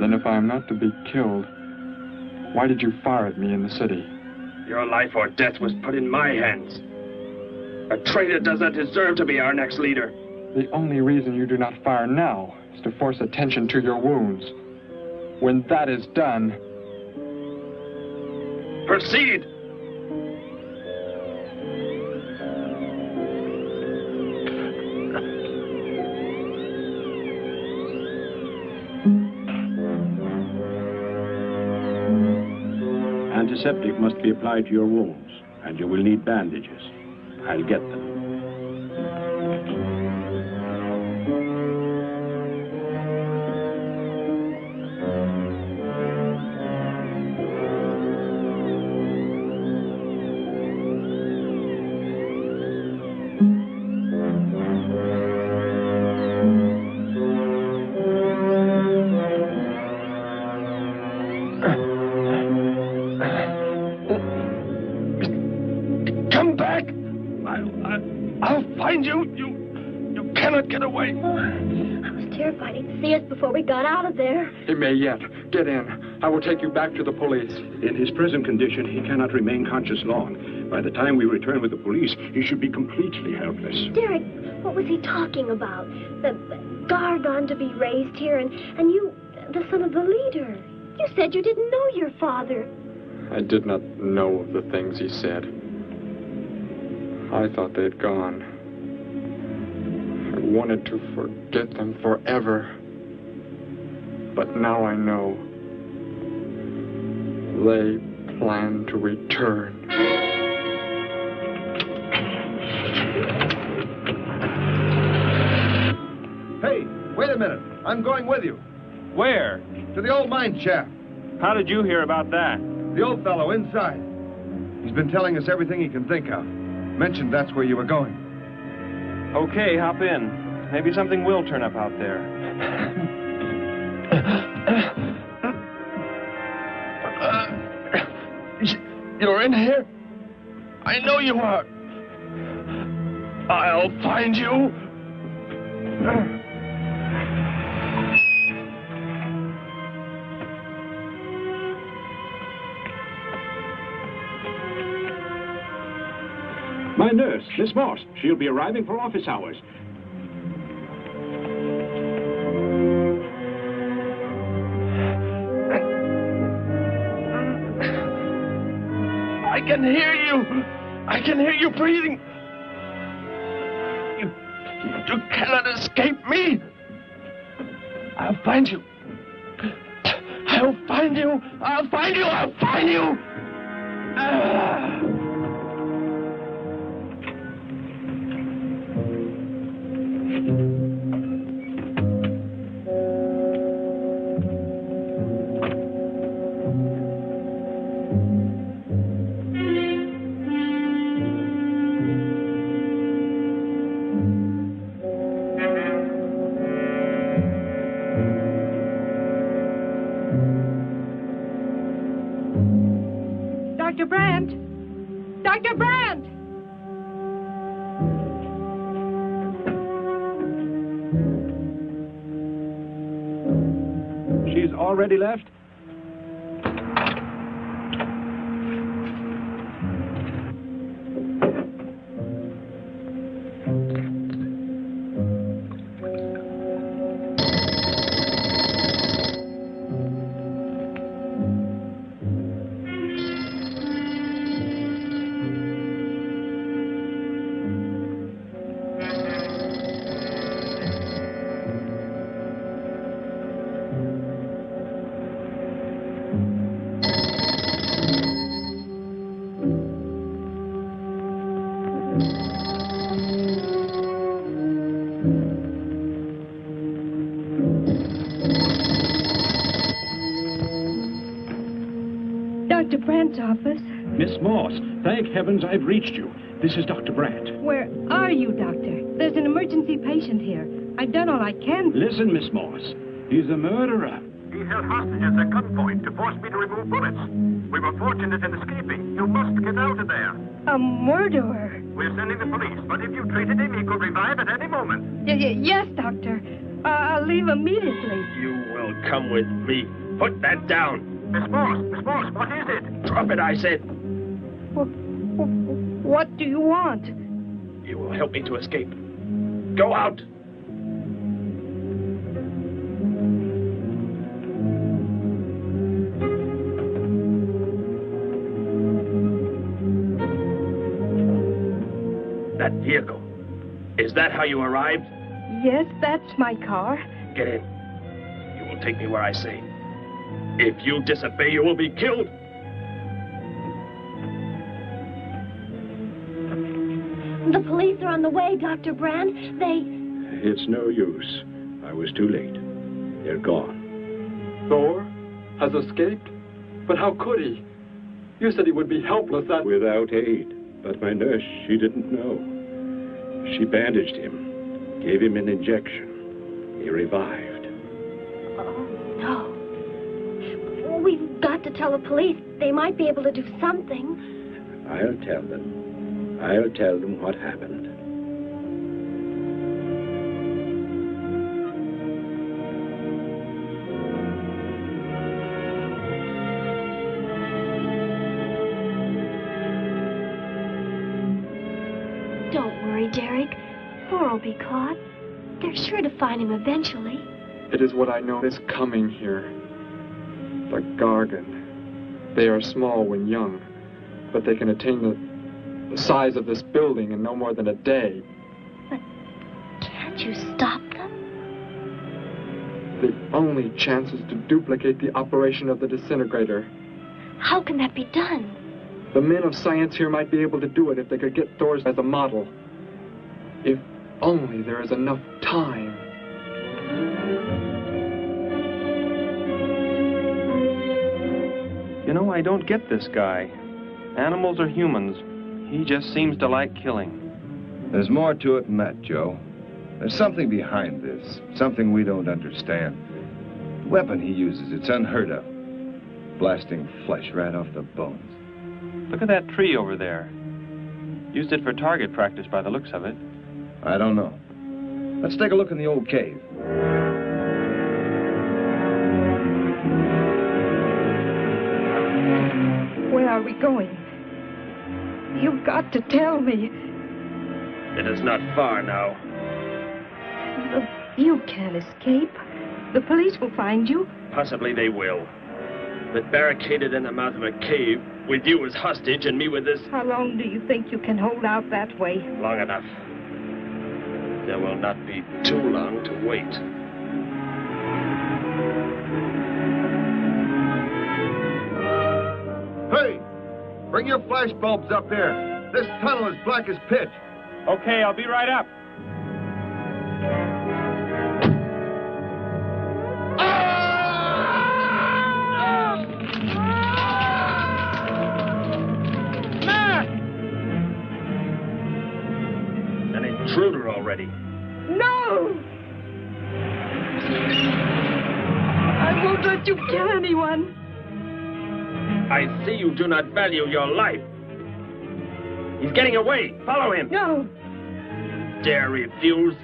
Speaker 5: If I am not to be killed, why did you fire at me in the city?
Speaker 4: Your life or death was put in my hands. A traitor does not deserve to be our next leader.
Speaker 5: The only reason you do not fire now is to force attention to your wounds. When that is done...
Speaker 4: Proceed!
Speaker 1: Antiseptic must be applied to your wounds, and you will need bandages. I'll get them.
Speaker 11: Before we got out of there.
Speaker 5: He may yet. Get in. I will take you back to the police.
Speaker 1: In his present condition, he cannot remain conscious long. By the time we return with the police, he should be completely helpless.
Speaker 11: Derek, what was he talking about? The Gargan to be raised here, and you, the son of the leader. You said you didn't know your father.
Speaker 5: I did not know the things he said. I thought they'd gone. I wanted to forget them forever. But now I know. They plan to return.
Speaker 20: Hey, wait a minute. I'm going with you.
Speaker 13: Where?
Speaker 20: To the old mine shaft.
Speaker 13: How did you hear about that?
Speaker 20: The old fellow inside. He's been telling us everything he can think of. Mentioned that's where you were going.
Speaker 13: Okay, hop in. Maybe something will turn up out there.
Speaker 4: You're in here? I know you are. I'll find you.
Speaker 1: My nurse, Miss Moss. She'll be arriving for office hours.
Speaker 4: I can hear you. I can hear you breathing. You cannot escape me. I'll find you. I'll find you. I'll find you. I'll find you.
Speaker 17: Dr. Brandt! Dr. Brandt!
Speaker 1: She's already left?
Speaker 17: Dr. Brandt's office.
Speaker 1: Miss Moss, thank heavens I've reached you. This is Dr. Brandt.
Speaker 17: Where are you, Doctor? There's an emergency patient here. I've done all I can.
Speaker 1: Listen, Miss Moss. He's a murderer.
Speaker 16: He held hostages at gunpoint to force me to remove bullets. We were fortunate in escaping. You must get out of there.
Speaker 17: A murderer?
Speaker 16: We're sending the police, but if you treated him, he could revive at any moment.
Speaker 17: Yes, Doctor. I'll leave immediately.
Speaker 4: You will come with me. Put that down.
Speaker 16: Miss Moss, what is it?
Speaker 4: Drop it, I said.
Speaker 17: What do you want?
Speaker 4: You will help me to escape. Go out. That vehicle. Is that how you arrived?
Speaker 17: Yes, that's my car.
Speaker 4: Get in. You will take me where I say. If you disobey, you will be killed.
Speaker 11: The police are on the way, Dr. Brandt.
Speaker 1: It's no use. I was too late. They're gone.
Speaker 5: Thor has escaped? But how could he? You said he would be helpless
Speaker 1: without aid. But my nurse, she didn't know. She bandaged him, gave him an injection. He revived.
Speaker 11: Oh, no. We've got to tell the police. They might be able to do something.
Speaker 1: I'll tell them. I'll tell them what happened.
Speaker 11: Don't worry, Derek. Thor will be caught. They're sure to find him eventually.
Speaker 5: It is what I know is coming here. The Gargan. They are small when young, but they can attain the size of this building in no more than a day.
Speaker 11: But can't you stop them?
Speaker 5: The only chance is to duplicate the operation of the disintegrator.
Speaker 11: How can that be done?
Speaker 5: The men of science here might be able to do it if they could get Thor as a model. If only there is enough time.
Speaker 13: You know, I don't get this guy. Animals or humans, he just seems to like killing.
Speaker 20: There's more to it than that, Joe. There's something behind this, something we don't understand. The weapon he uses, it's unheard of. Blasting flesh right off the bones.
Speaker 13: Look at that tree over there. Used it for target practice by the looks of it.
Speaker 20: I don't know. Let's take a look in the old cave.
Speaker 6: Where are we going? You've got to tell me.
Speaker 4: It is not far now.
Speaker 6: You can't escape. The police will find you.
Speaker 4: Possibly they will. But barricaded in the mouth of a cave, with you as hostage and me with this...
Speaker 6: How long do you think you can hold out that way?
Speaker 4: Long enough. There will not be too long to wait.
Speaker 20: Hey! Bring your flash bulbs up here. This tunnel is black as pitch.
Speaker 13: Okay, I'll be right up.
Speaker 4: An intruder already.
Speaker 6: No! I won't let you kill anyone.
Speaker 4: I see you do not value your life. He's getting away. Follow him.
Speaker 6: No.
Speaker 4: Dare refuse?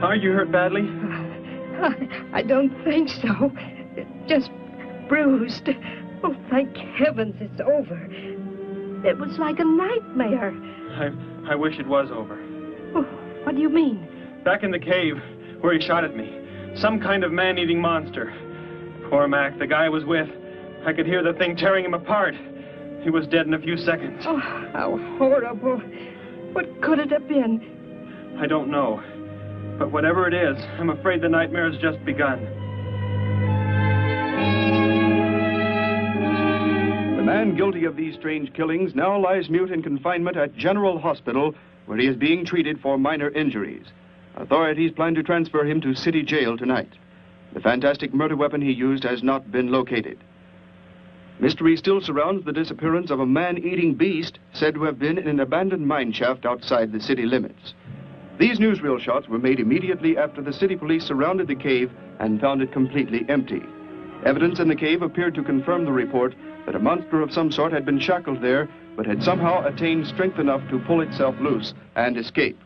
Speaker 13: Are you hurt badly?
Speaker 6: I don't think so. Just bruised. Oh, thank heavens it's over. It was like a nightmare.
Speaker 13: I wish it was over.
Speaker 6: Oh, what do you mean?
Speaker 13: Back in the cave where he shot at me. Some kind of man-eating monster. Poor Mac, the guy I was with. I could hear the thing tearing him apart. He was dead in a few seconds.
Speaker 6: Oh, how horrible. What could it have been?
Speaker 13: I don't know. But whatever it is, I'm afraid the nightmare has just begun.
Speaker 22: The man guilty of these strange killings now lies mute in confinement at General Hospital, where he is being treated for minor injuries. Authorities plan to transfer him to City Jail tonight. The fantastic murder weapon he used has not been located. Mystery still surrounds the disappearance of a man-eating beast said to have been in an abandoned mine shaft outside the city limits. These newsreel shots were made immediately after the city police surrounded the cave and found it completely empty. Evidence in the cave appeared to confirm the report that a monster of some sort had been shackled there, but had somehow attained strength enough to pull itself loose and escape.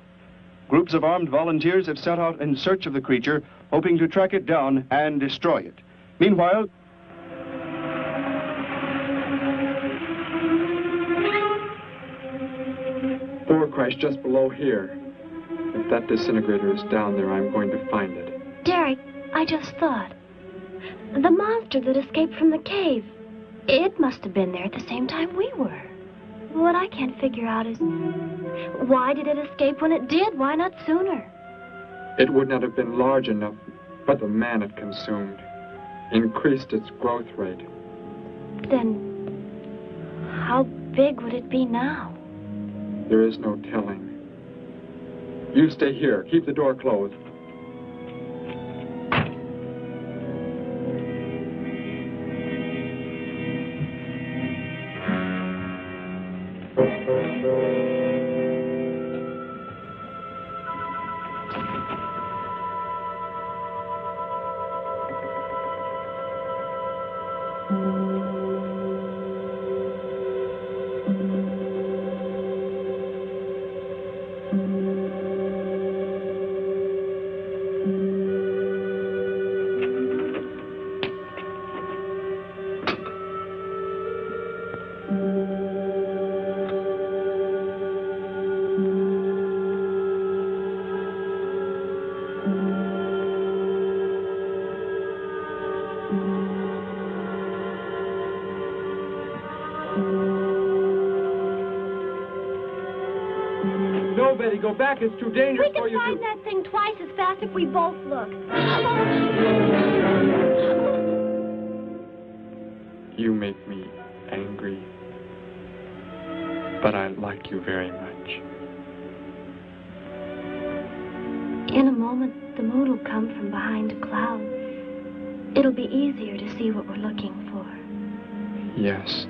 Speaker 22: Groups of armed volunteers have set out in search of the creature, hoping to track it down and destroy it. Meanwhile,
Speaker 5: Thor crashed just below here. If If that disintegrator is down there, I'm going to find it.
Speaker 11: Derek, I just thought. The monster that escaped from the cave. It must have been there at the same time we were. What I can't figure out is, why did it escape when it did? Why not sooner?
Speaker 5: It would not have been large enough, but the man it consumed increased its growth rate.
Speaker 11: Then, how big would it be now?
Speaker 5: There is no telling. You stay here. Keep the door closed.
Speaker 3: No, Betty, go back. It's too dangerous for you
Speaker 11: We can find that thing twice as fast if we both look.
Speaker 5: You make me angry, but I like you very much.
Speaker 11: In a moment, the moon will come from behind a cloud. It'll be easier to see what we're looking for.
Speaker 5: Yes.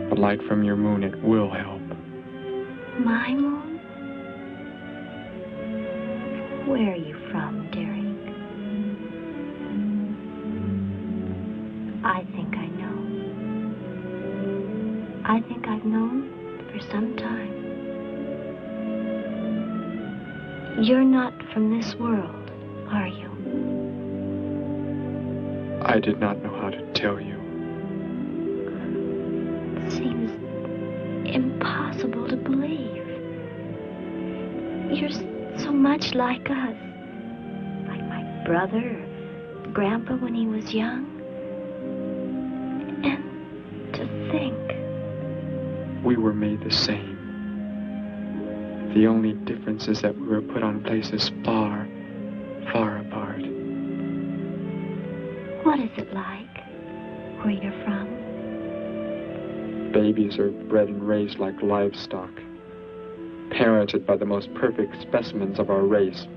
Speaker 5: The light from your moon, it will help.
Speaker 11: My moon? Where are you from, Derek? I think I know. I think I've known for some time. You're not from this world, are you?
Speaker 5: I did not know how to tell you.
Speaker 11: It seems impossible to believe. You're so much like us. Like my brother or Grandpa when he was young. And to think.
Speaker 5: We were made the same. The only difference is that we were put on places far, far apart.
Speaker 11: What is it like where you're from?
Speaker 5: Babies are bred and raised like livestock, parented by the most perfect specimens of our race.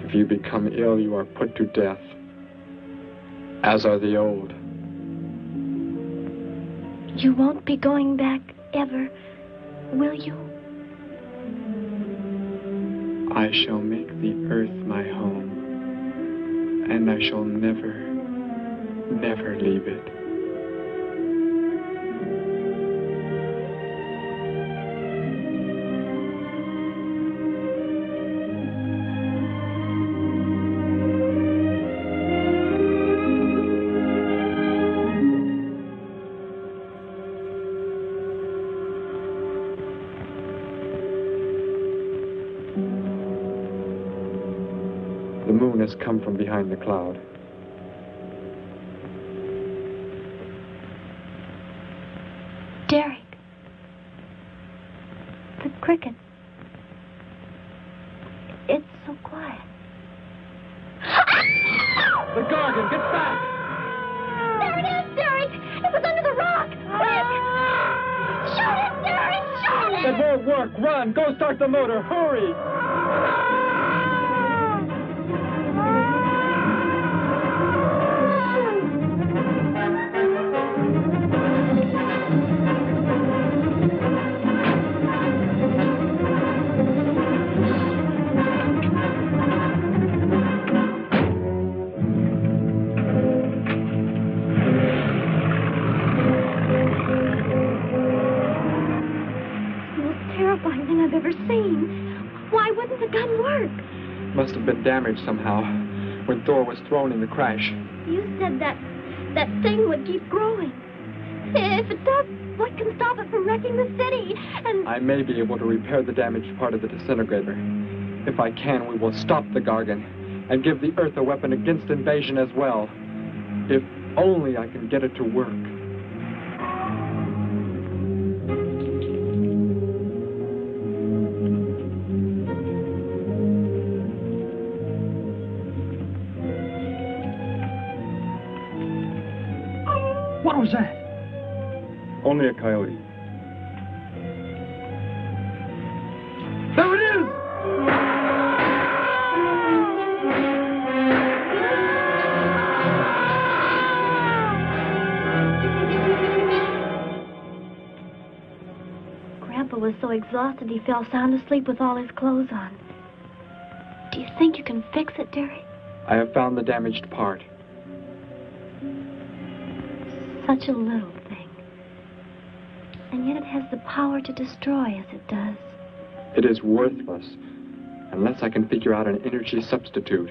Speaker 5: If you become ill, you are put to death, as are the old.
Speaker 11: You won't be going back ever, will you?
Speaker 5: I shall make the earth my home, and I shall never, never leave it. The moon has come from behind the cloud.
Speaker 11: Derek. The cricket. It's so quiet.
Speaker 3: The Gargan, get back!
Speaker 11: There it is, Derek! It was under the rock! Quick! Shoot it, Derek! Shoot it!
Speaker 3: It won't work. Run! Go start the motor! Hurry!
Speaker 11: I've ever seen. Why wouldn't the gun work?
Speaker 5: Must have been damaged somehow when Thor was thrown in the crash.
Speaker 11: You said that thing would keep growing. If it does, what can stop it from wrecking the city? And
Speaker 5: I may be able to repair the damaged part of the disintegrator. If I can, we will stop the Gargan and give the Earth a weapon against invasion as well. If only I can get it to work.
Speaker 21: What was that?
Speaker 19: Only a coyote.
Speaker 21: There it is!
Speaker 11: Grandpa was so exhausted he fell sound asleep with all his clothes on. Do you think you can fix it, Derek?
Speaker 5: I have found the damaged part.
Speaker 11: Such a little thing. And yet it has the power to destroy as it does.
Speaker 5: It is worthless unless I can figure out an energy substitute.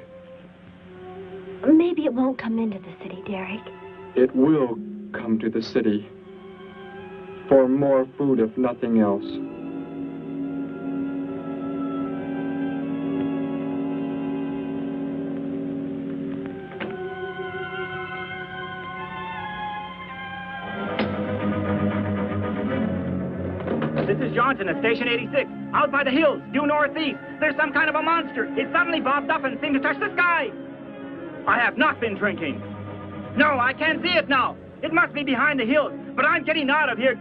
Speaker 11: Maybe it won't come into the city, Derek.
Speaker 5: It will come to the city for more food, if nothing else.
Speaker 7: This is Johnson at Station 86, out by the hills, due northeast. There's some kind of a monster. It suddenly bobbed up and seemed to touch the sky. I have not been drinking. No, I can't see it now. It must be behind the hills, but I'm getting out of here.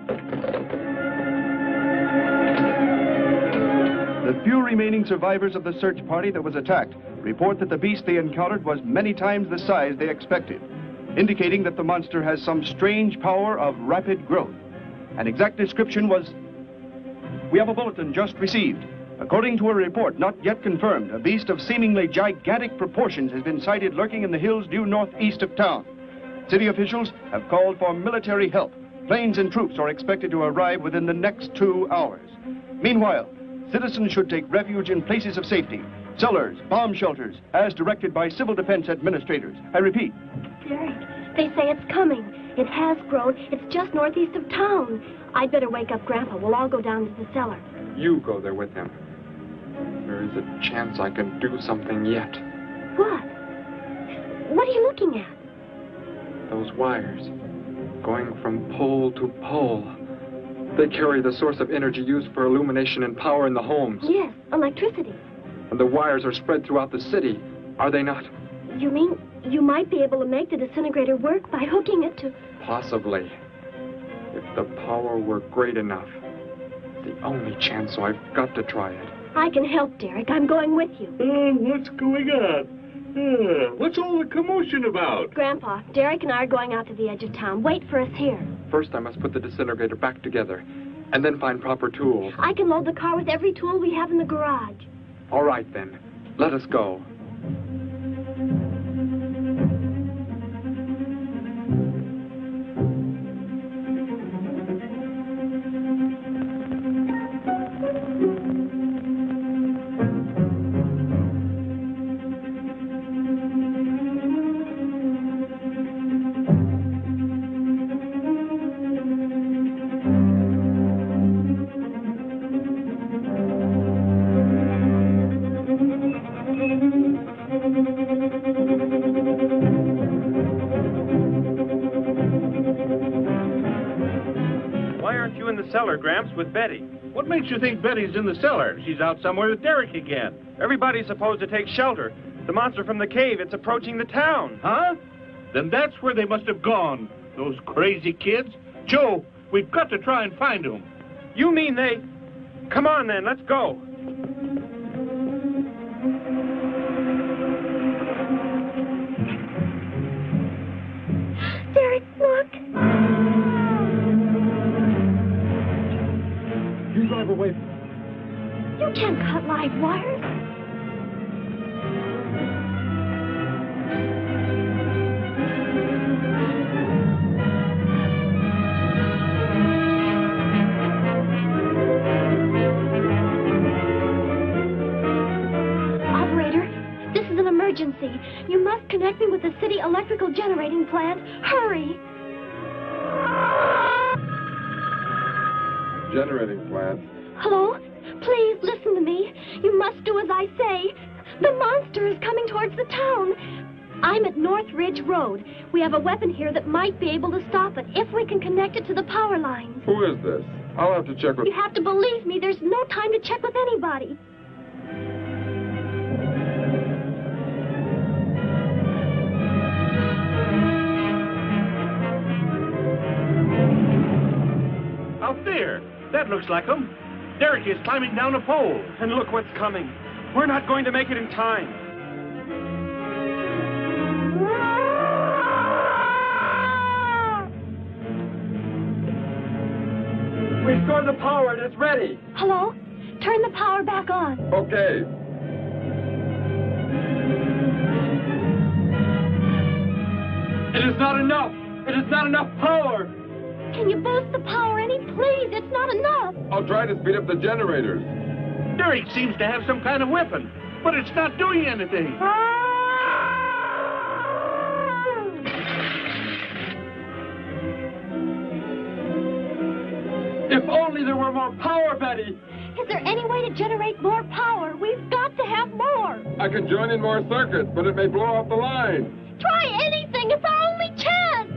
Speaker 22: The few remaining survivors of the search party that was attacked report that the beast they encountered was many times the size they expected, indicating that the monster has some strange power of rapid growth. An exact description was... We have a bulletin just received. According to a report not yet confirmed, a beast of seemingly gigantic proportions has been sighted lurking in the hills due northeast of town. City officials have called for military help. Planes and troops are expected to arrive within the next 2 hours. Meanwhile, citizens should take refuge in places of safety, cellars, bomb shelters, as directed by civil defense administrators. I repeat.
Speaker 11: Derek, they say it's coming. It has grown. It's just northeast of town. I'd better wake up Grandpa. We'll all go down to the cellar.
Speaker 5: You go there with him. There is a chance I can do something yet.
Speaker 11: What? What are you looking at?
Speaker 5: Those wires, going from pole to pole. They carry the source of energy used for illumination and power in the homes.
Speaker 11: Yes, electricity.
Speaker 5: And the wires are spread throughout the city, are they not?
Speaker 11: You mean you might be able to make the disintegrator work by hooking it to...
Speaker 5: Possibly. If the power were great enough. The only chance, so I've got to try it.
Speaker 11: I can help, Derek. I'm going with you.
Speaker 9: What's going on? What's all the commotion about?
Speaker 11: Grandpa, Derek and I are going out to the edge of town. Wait for us here.
Speaker 5: First, I must put the disintegrator back together, and then find proper tools.
Speaker 11: I can load the car with every tool we have in the garage.
Speaker 5: All right, then. Let us go.
Speaker 13: Gramps, with Betty.
Speaker 12: What makes you think Betty's in the cellar? She's out somewhere with Derek again.
Speaker 13: Everybody's supposed to take shelter. The monster from the cave, it's approaching the town.
Speaker 12: Huh? Then that's where they must have gone. Those crazy kids. Joe, we've got to try and find them.
Speaker 13: You mean they... Come on, then, let's go.
Speaker 11: Derek, look.
Speaker 3: You drive away.
Speaker 11: You can't cut live wires. Operator, this is an emergency. You must connect me with the city electrical generating plant. Hurry!
Speaker 8: generating plant.
Speaker 11: Hello? Please listen to me. You must do as I say. The monster is coming towards the town. I'm at North Ridge Road. We have a weapon here that might be able to stop it if we can connect it to the power lines.
Speaker 8: Who is this? I'll have to check with...
Speaker 11: You have to believe me. There's no time to check with anybody.
Speaker 12: Out there. That looks like him. Derek is climbing down a pole.
Speaker 13: And look what's coming. We're not going to make it in time.
Speaker 3: Restore the power and it's ready.
Speaker 11: Hello? Turn the power back on.
Speaker 8: Okay.
Speaker 3: It is not enough. It is not enough power.
Speaker 11: Can you boost the power any? Please, it's not enough.
Speaker 8: I'll try to speed up the generators.
Speaker 12: Derek seems to have some kind of weapon, but it's not doing anything.
Speaker 3: If only there were more power, Betty.
Speaker 11: Is there any way to generate more power? We've got to have more.
Speaker 8: I can join in more circuits, but it may blow off the line.
Speaker 11: Try anything. It's our only chance.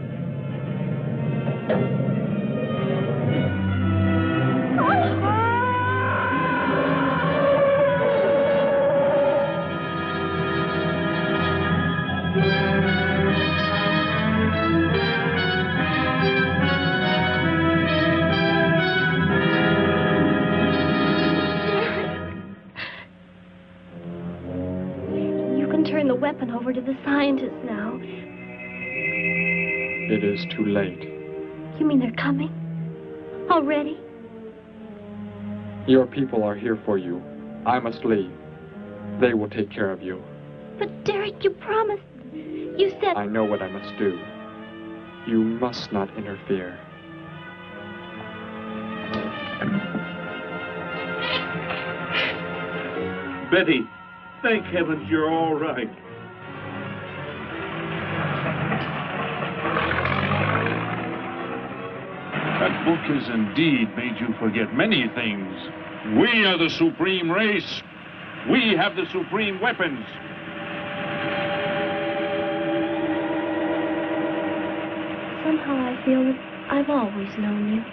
Speaker 11: Turn the weapon over to the scientists now.
Speaker 5: It is too late.
Speaker 11: You mean they're coming? Already?
Speaker 5: Your people are here for you. I must leave. They will take care of you.
Speaker 11: But Derek, you promised. You said...
Speaker 5: I know what I must do. You must not interfere.
Speaker 9: Betty, thank heavens you're all right.
Speaker 2: That book has indeed made you forget many things. We are the supreme race. We have the supreme weapons.
Speaker 11: Somehow I feel that I've always known you,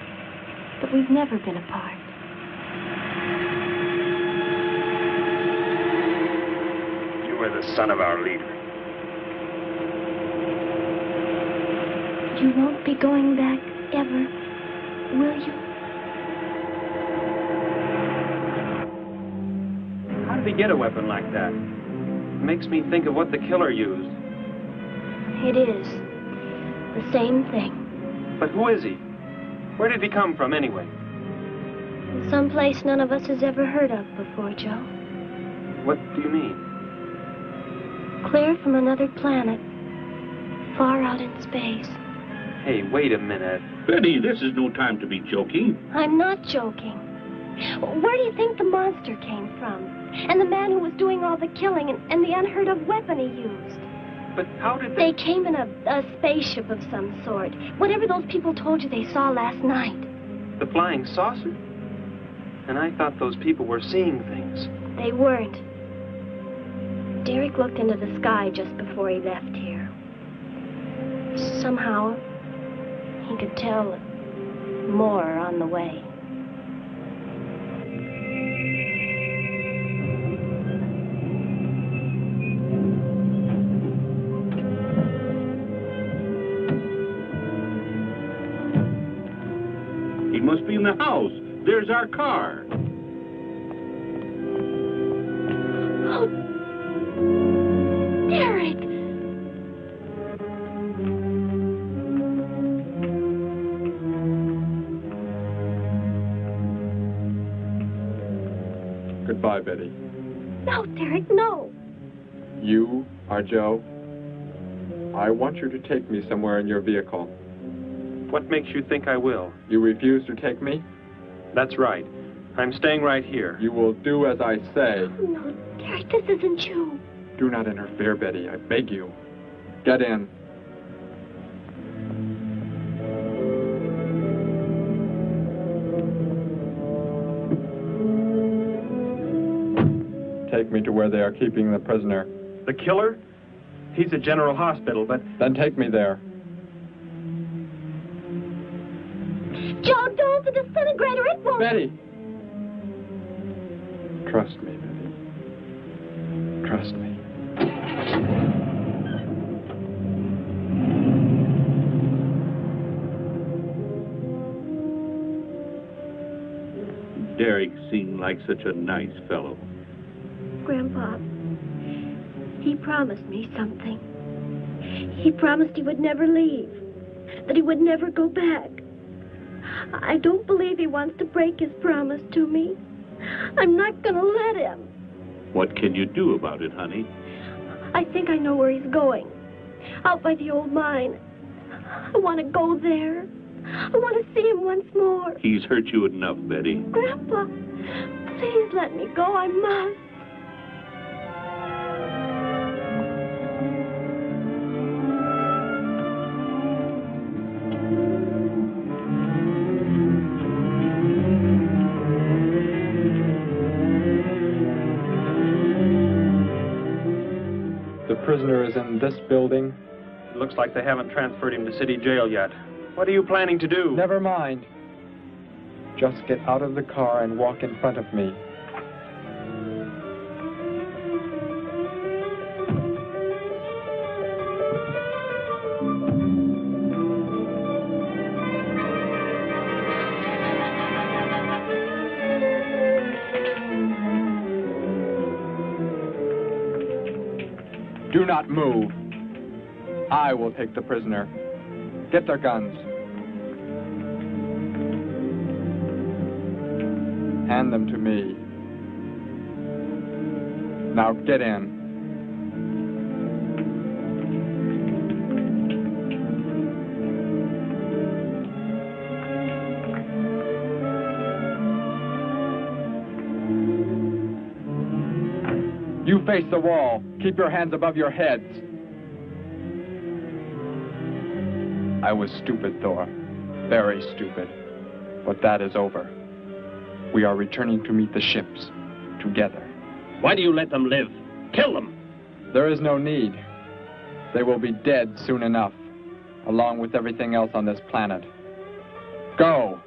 Speaker 11: but we've never been apart.
Speaker 13: You are the son of our leader.
Speaker 11: You won't be going back ever, will you?
Speaker 13: How did he get a weapon like that? It makes me think of what the killer used.
Speaker 11: It is. The same thing.
Speaker 13: But who is he? Where did he come from, anyway?
Speaker 11: Someplace none of us has ever heard of before, Joe.
Speaker 13: What do you mean?
Speaker 11: Clear from another planet. Far out in space.
Speaker 13: Hey, wait a minute.
Speaker 9: Betty, this is no time to be joking.
Speaker 11: I'm not joking. Where do you think the monster came from? And the man who was doing all the killing and the unheard of weapon he used?
Speaker 13: But how did
Speaker 11: they came in a spaceship of some sort. Whatever those people told you they saw last night.
Speaker 13: The flying saucer? And I thought those people were seeing things.
Speaker 11: They weren't. Derek looked into the sky just before he left here. Somehow, he could tell more on the way.
Speaker 9: He must be in the house. There's our car.
Speaker 11: Oh, Derek!
Speaker 5: Goodbye, Betty.
Speaker 11: No, Derek, no.
Speaker 5: You are Joe. I want you to take me somewhere in your vehicle.
Speaker 13: What makes you think I will?
Speaker 5: You refuse to take me?
Speaker 13: That's right. I'm staying right here.
Speaker 5: You will do as I say.
Speaker 11: Oh, no, Derek, this isn't you.
Speaker 5: Do not interfere, Betty. I beg you. Get in. take me to where they are keeping the prisoner.
Speaker 13: The killer? He's at General Hospital, but...
Speaker 5: Then take me there.
Speaker 11: Joe, don't! The disintegrator, it won't...
Speaker 5: Betty! Trust me, Betty. Trust me.
Speaker 9: Derek seemed like such a nice fellow.
Speaker 6: Grandpa, he promised me something. He promised he would never leave, that he would never go back. I don't believe he wants to break his promise to me. I'm not gonna let him.
Speaker 9: What can you do about it, honey?
Speaker 6: I think I know where he's going. Out by the old mine. I want to go there. I want to see him once more.
Speaker 9: He's hurt you enough, Betty.
Speaker 6: Grandpa, please let me go. I must.
Speaker 5: The prisoner is in this building.
Speaker 13: It looks like they haven't transferred him to city jail yet. What are you planning to do?
Speaker 5: Never mind. Just get out of the car and walk in front of me. Do not move. I will take the prisoner. Get their guns. Hand them to me. Now get in. You face the wall. Keep your hands above your heads. I was stupid, Thor. Very stupid. But that is over. We are returning to meet the ships. Together.
Speaker 4: Why do you let them live? Kill them!
Speaker 5: There is no need. They will be dead soon enough. Along with everything else on this planet. Go!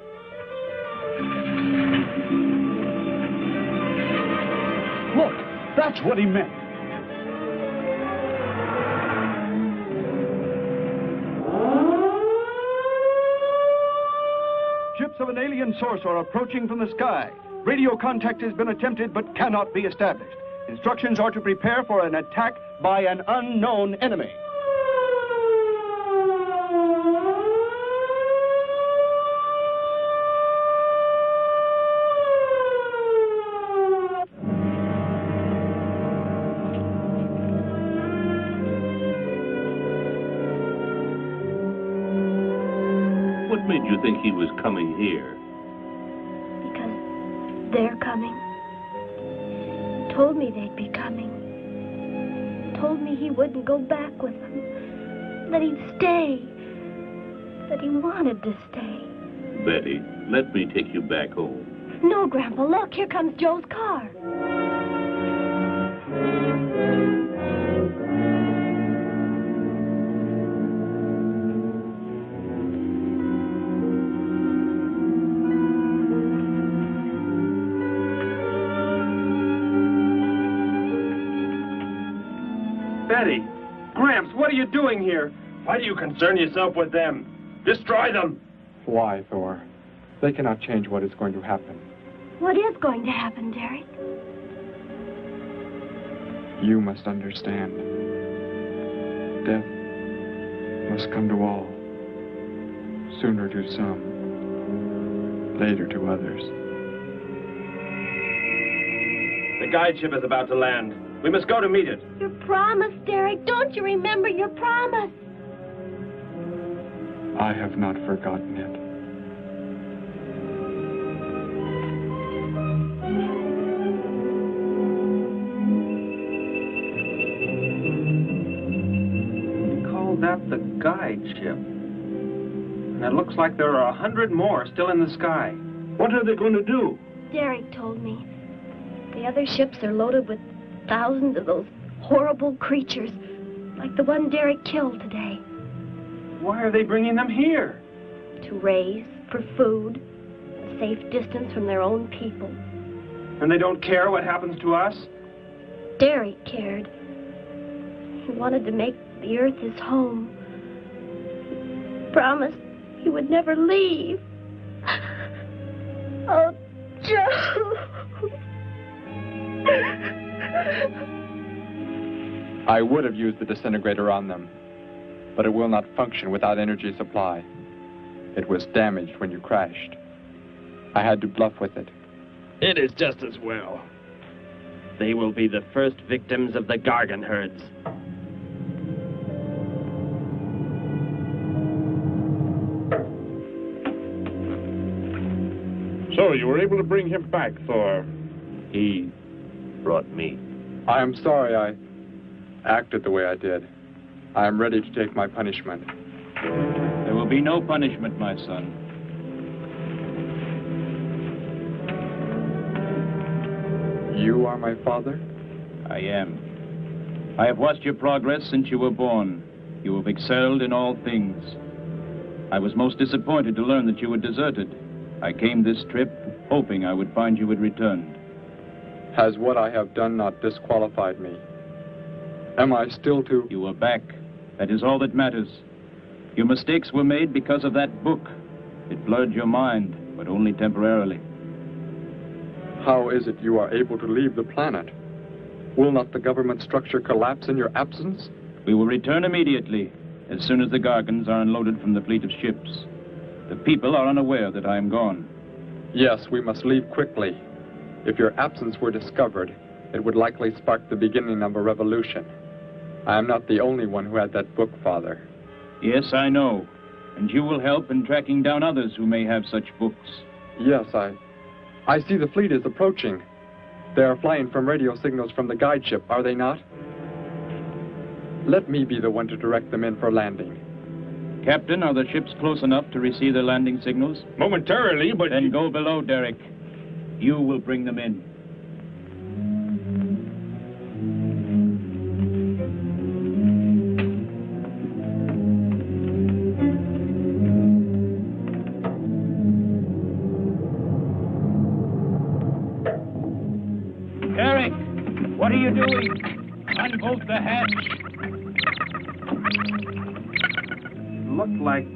Speaker 12: Look! That's what he meant.
Speaker 22: Ships of an alien source are approaching from the sky. Radio contact has been attempted but cannot be established. Instructions are to prepare for an attack by an unknown enemy.
Speaker 9: What made you think he was coming here?
Speaker 6: Because they're coming. Told me they'd be coming. Told me he wouldn't go back with them. That he'd stay. That he wanted to stay.
Speaker 9: Betty, let me take you back home.
Speaker 6: No, Grandpa, look, here comes Joe's car.
Speaker 13: Betty! Gramps, what are you doing here? Why do you concern yourself with them? Destroy them!
Speaker 5: Why, Thor? They cannot change what is going to happen.
Speaker 6: What is going to happen, Derek?
Speaker 5: You must understand. Death must come to all. Sooner to some, later to others.
Speaker 13: The guide ship is about to land. We must go to meet it.
Speaker 11: Your promise, Derek. Don't you remember your promise?
Speaker 5: I have not forgotten it.
Speaker 13: We call that the guide ship. And it looks like there are 100 more still in the sky.
Speaker 12: What are they going to do?
Speaker 6: Derek told me. The other ships are loaded with thousands of those horrible creatures, like the one Derek killed today.
Speaker 13: Why are they bringing them here?
Speaker 6: To raise, for food, a safe distance from their own people.
Speaker 13: And they don't care what happens to us?
Speaker 6: Derek cared. He wanted to make the earth his home. He promised he would never leave. Oh, Joe.
Speaker 5: I would have used the disintegrator on them, but it will not function without energy supply. It was damaged when you crashed. I had to bluff with it.
Speaker 4: It is just as well. They will be the first victims of the Gargan herds.
Speaker 9: So, you were able to bring him back, Thor?
Speaker 4: He brought me.
Speaker 5: I am sorry I acted the way I did. I am ready to take my punishment.
Speaker 12: There will be no punishment, my son.
Speaker 5: You are my father?
Speaker 12: I am. I have watched your progress since you were born. You have excelled in all things. I was most disappointed to learn that you had deserted. I came this trip hoping I would find you had returned.
Speaker 5: Has what I have done not disqualified me? Am I still to...
Speaker 12: You are back. That is all that matters. Your mistakes were made because of that book. It blurred your mind, but only temporarily.
Speaker 5: How is it you are able to leave the planet? Will not the government structure collapse in your absence?
Speaker 12: We will return immediately, as soon as the Gargans are unloaded from the fleet of ships. The people are unaware that I am gone.
Speaker 5: Yes, we must leave quickly. If your absence were discovered, it would likely spark the beginning of a revolution. I am not the only one who had that book, Father.
Speaker 12: Yes, I know. And you will help in tracking down others who may have such books.
Speaker 5: Yes, I see the fleet is approaching. They are flying from radio signals from the guide ship, are they not? Let me be the one to direct them in for landing.
Speaker 12: Captain, are the ships close enough to receive their landing signals?
Speaker 9: Momentarily, but...
Speaker 12: Then go below, Derek. You will bring them in. Derek, what are you doing? Unbolt the hatch.
Speaker 13: Looked like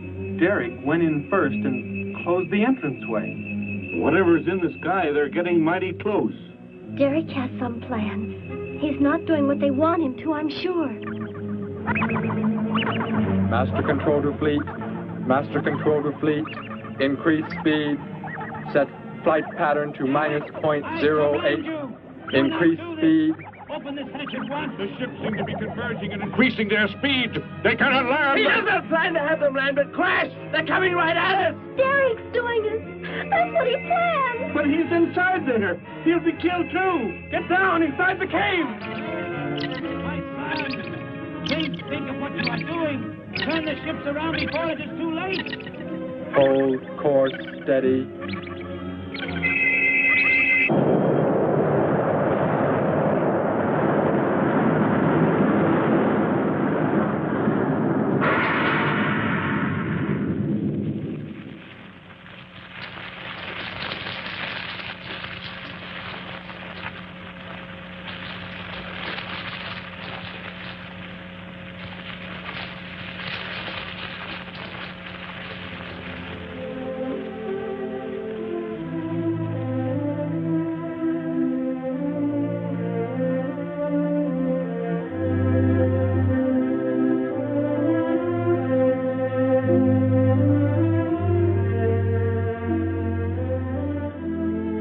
Speaker 13: Derek went in first and closed the entranceway.
Speaker 9: Whatever's in the sky, they're getting mighty close.
Speaker 6: Derek has some plan. He's not doing what they want him to, I'm sure.
Speaker 5: Master Control to Fleet. Master Control to Fleet. Increase speed. Set flight pattern to -.08. Increase speed.
Speaker 9: Open this hatch at once. The ships seem to be converging and increasing their speed. They cannot land.
Speaker 4: He doesn't plan to have them land, but crash. They're coming right at us.
Speaker 6: Derek's doing it. That's what he planned.
Speaker 13: But he's inside there. He'll be killed too. Get down inside the cave.
Speaker 14: My son, please think of what you are doing. Turn the ships around before it is too late.
Speaker 5: Hold course steady.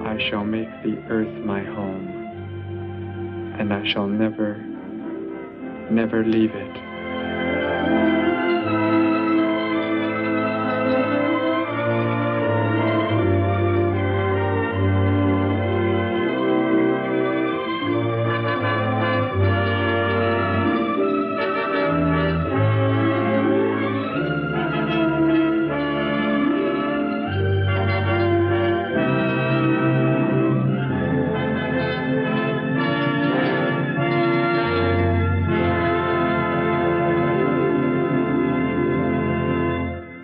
Speaker 5: I shall make the earth my home, and I shall never, never leave it.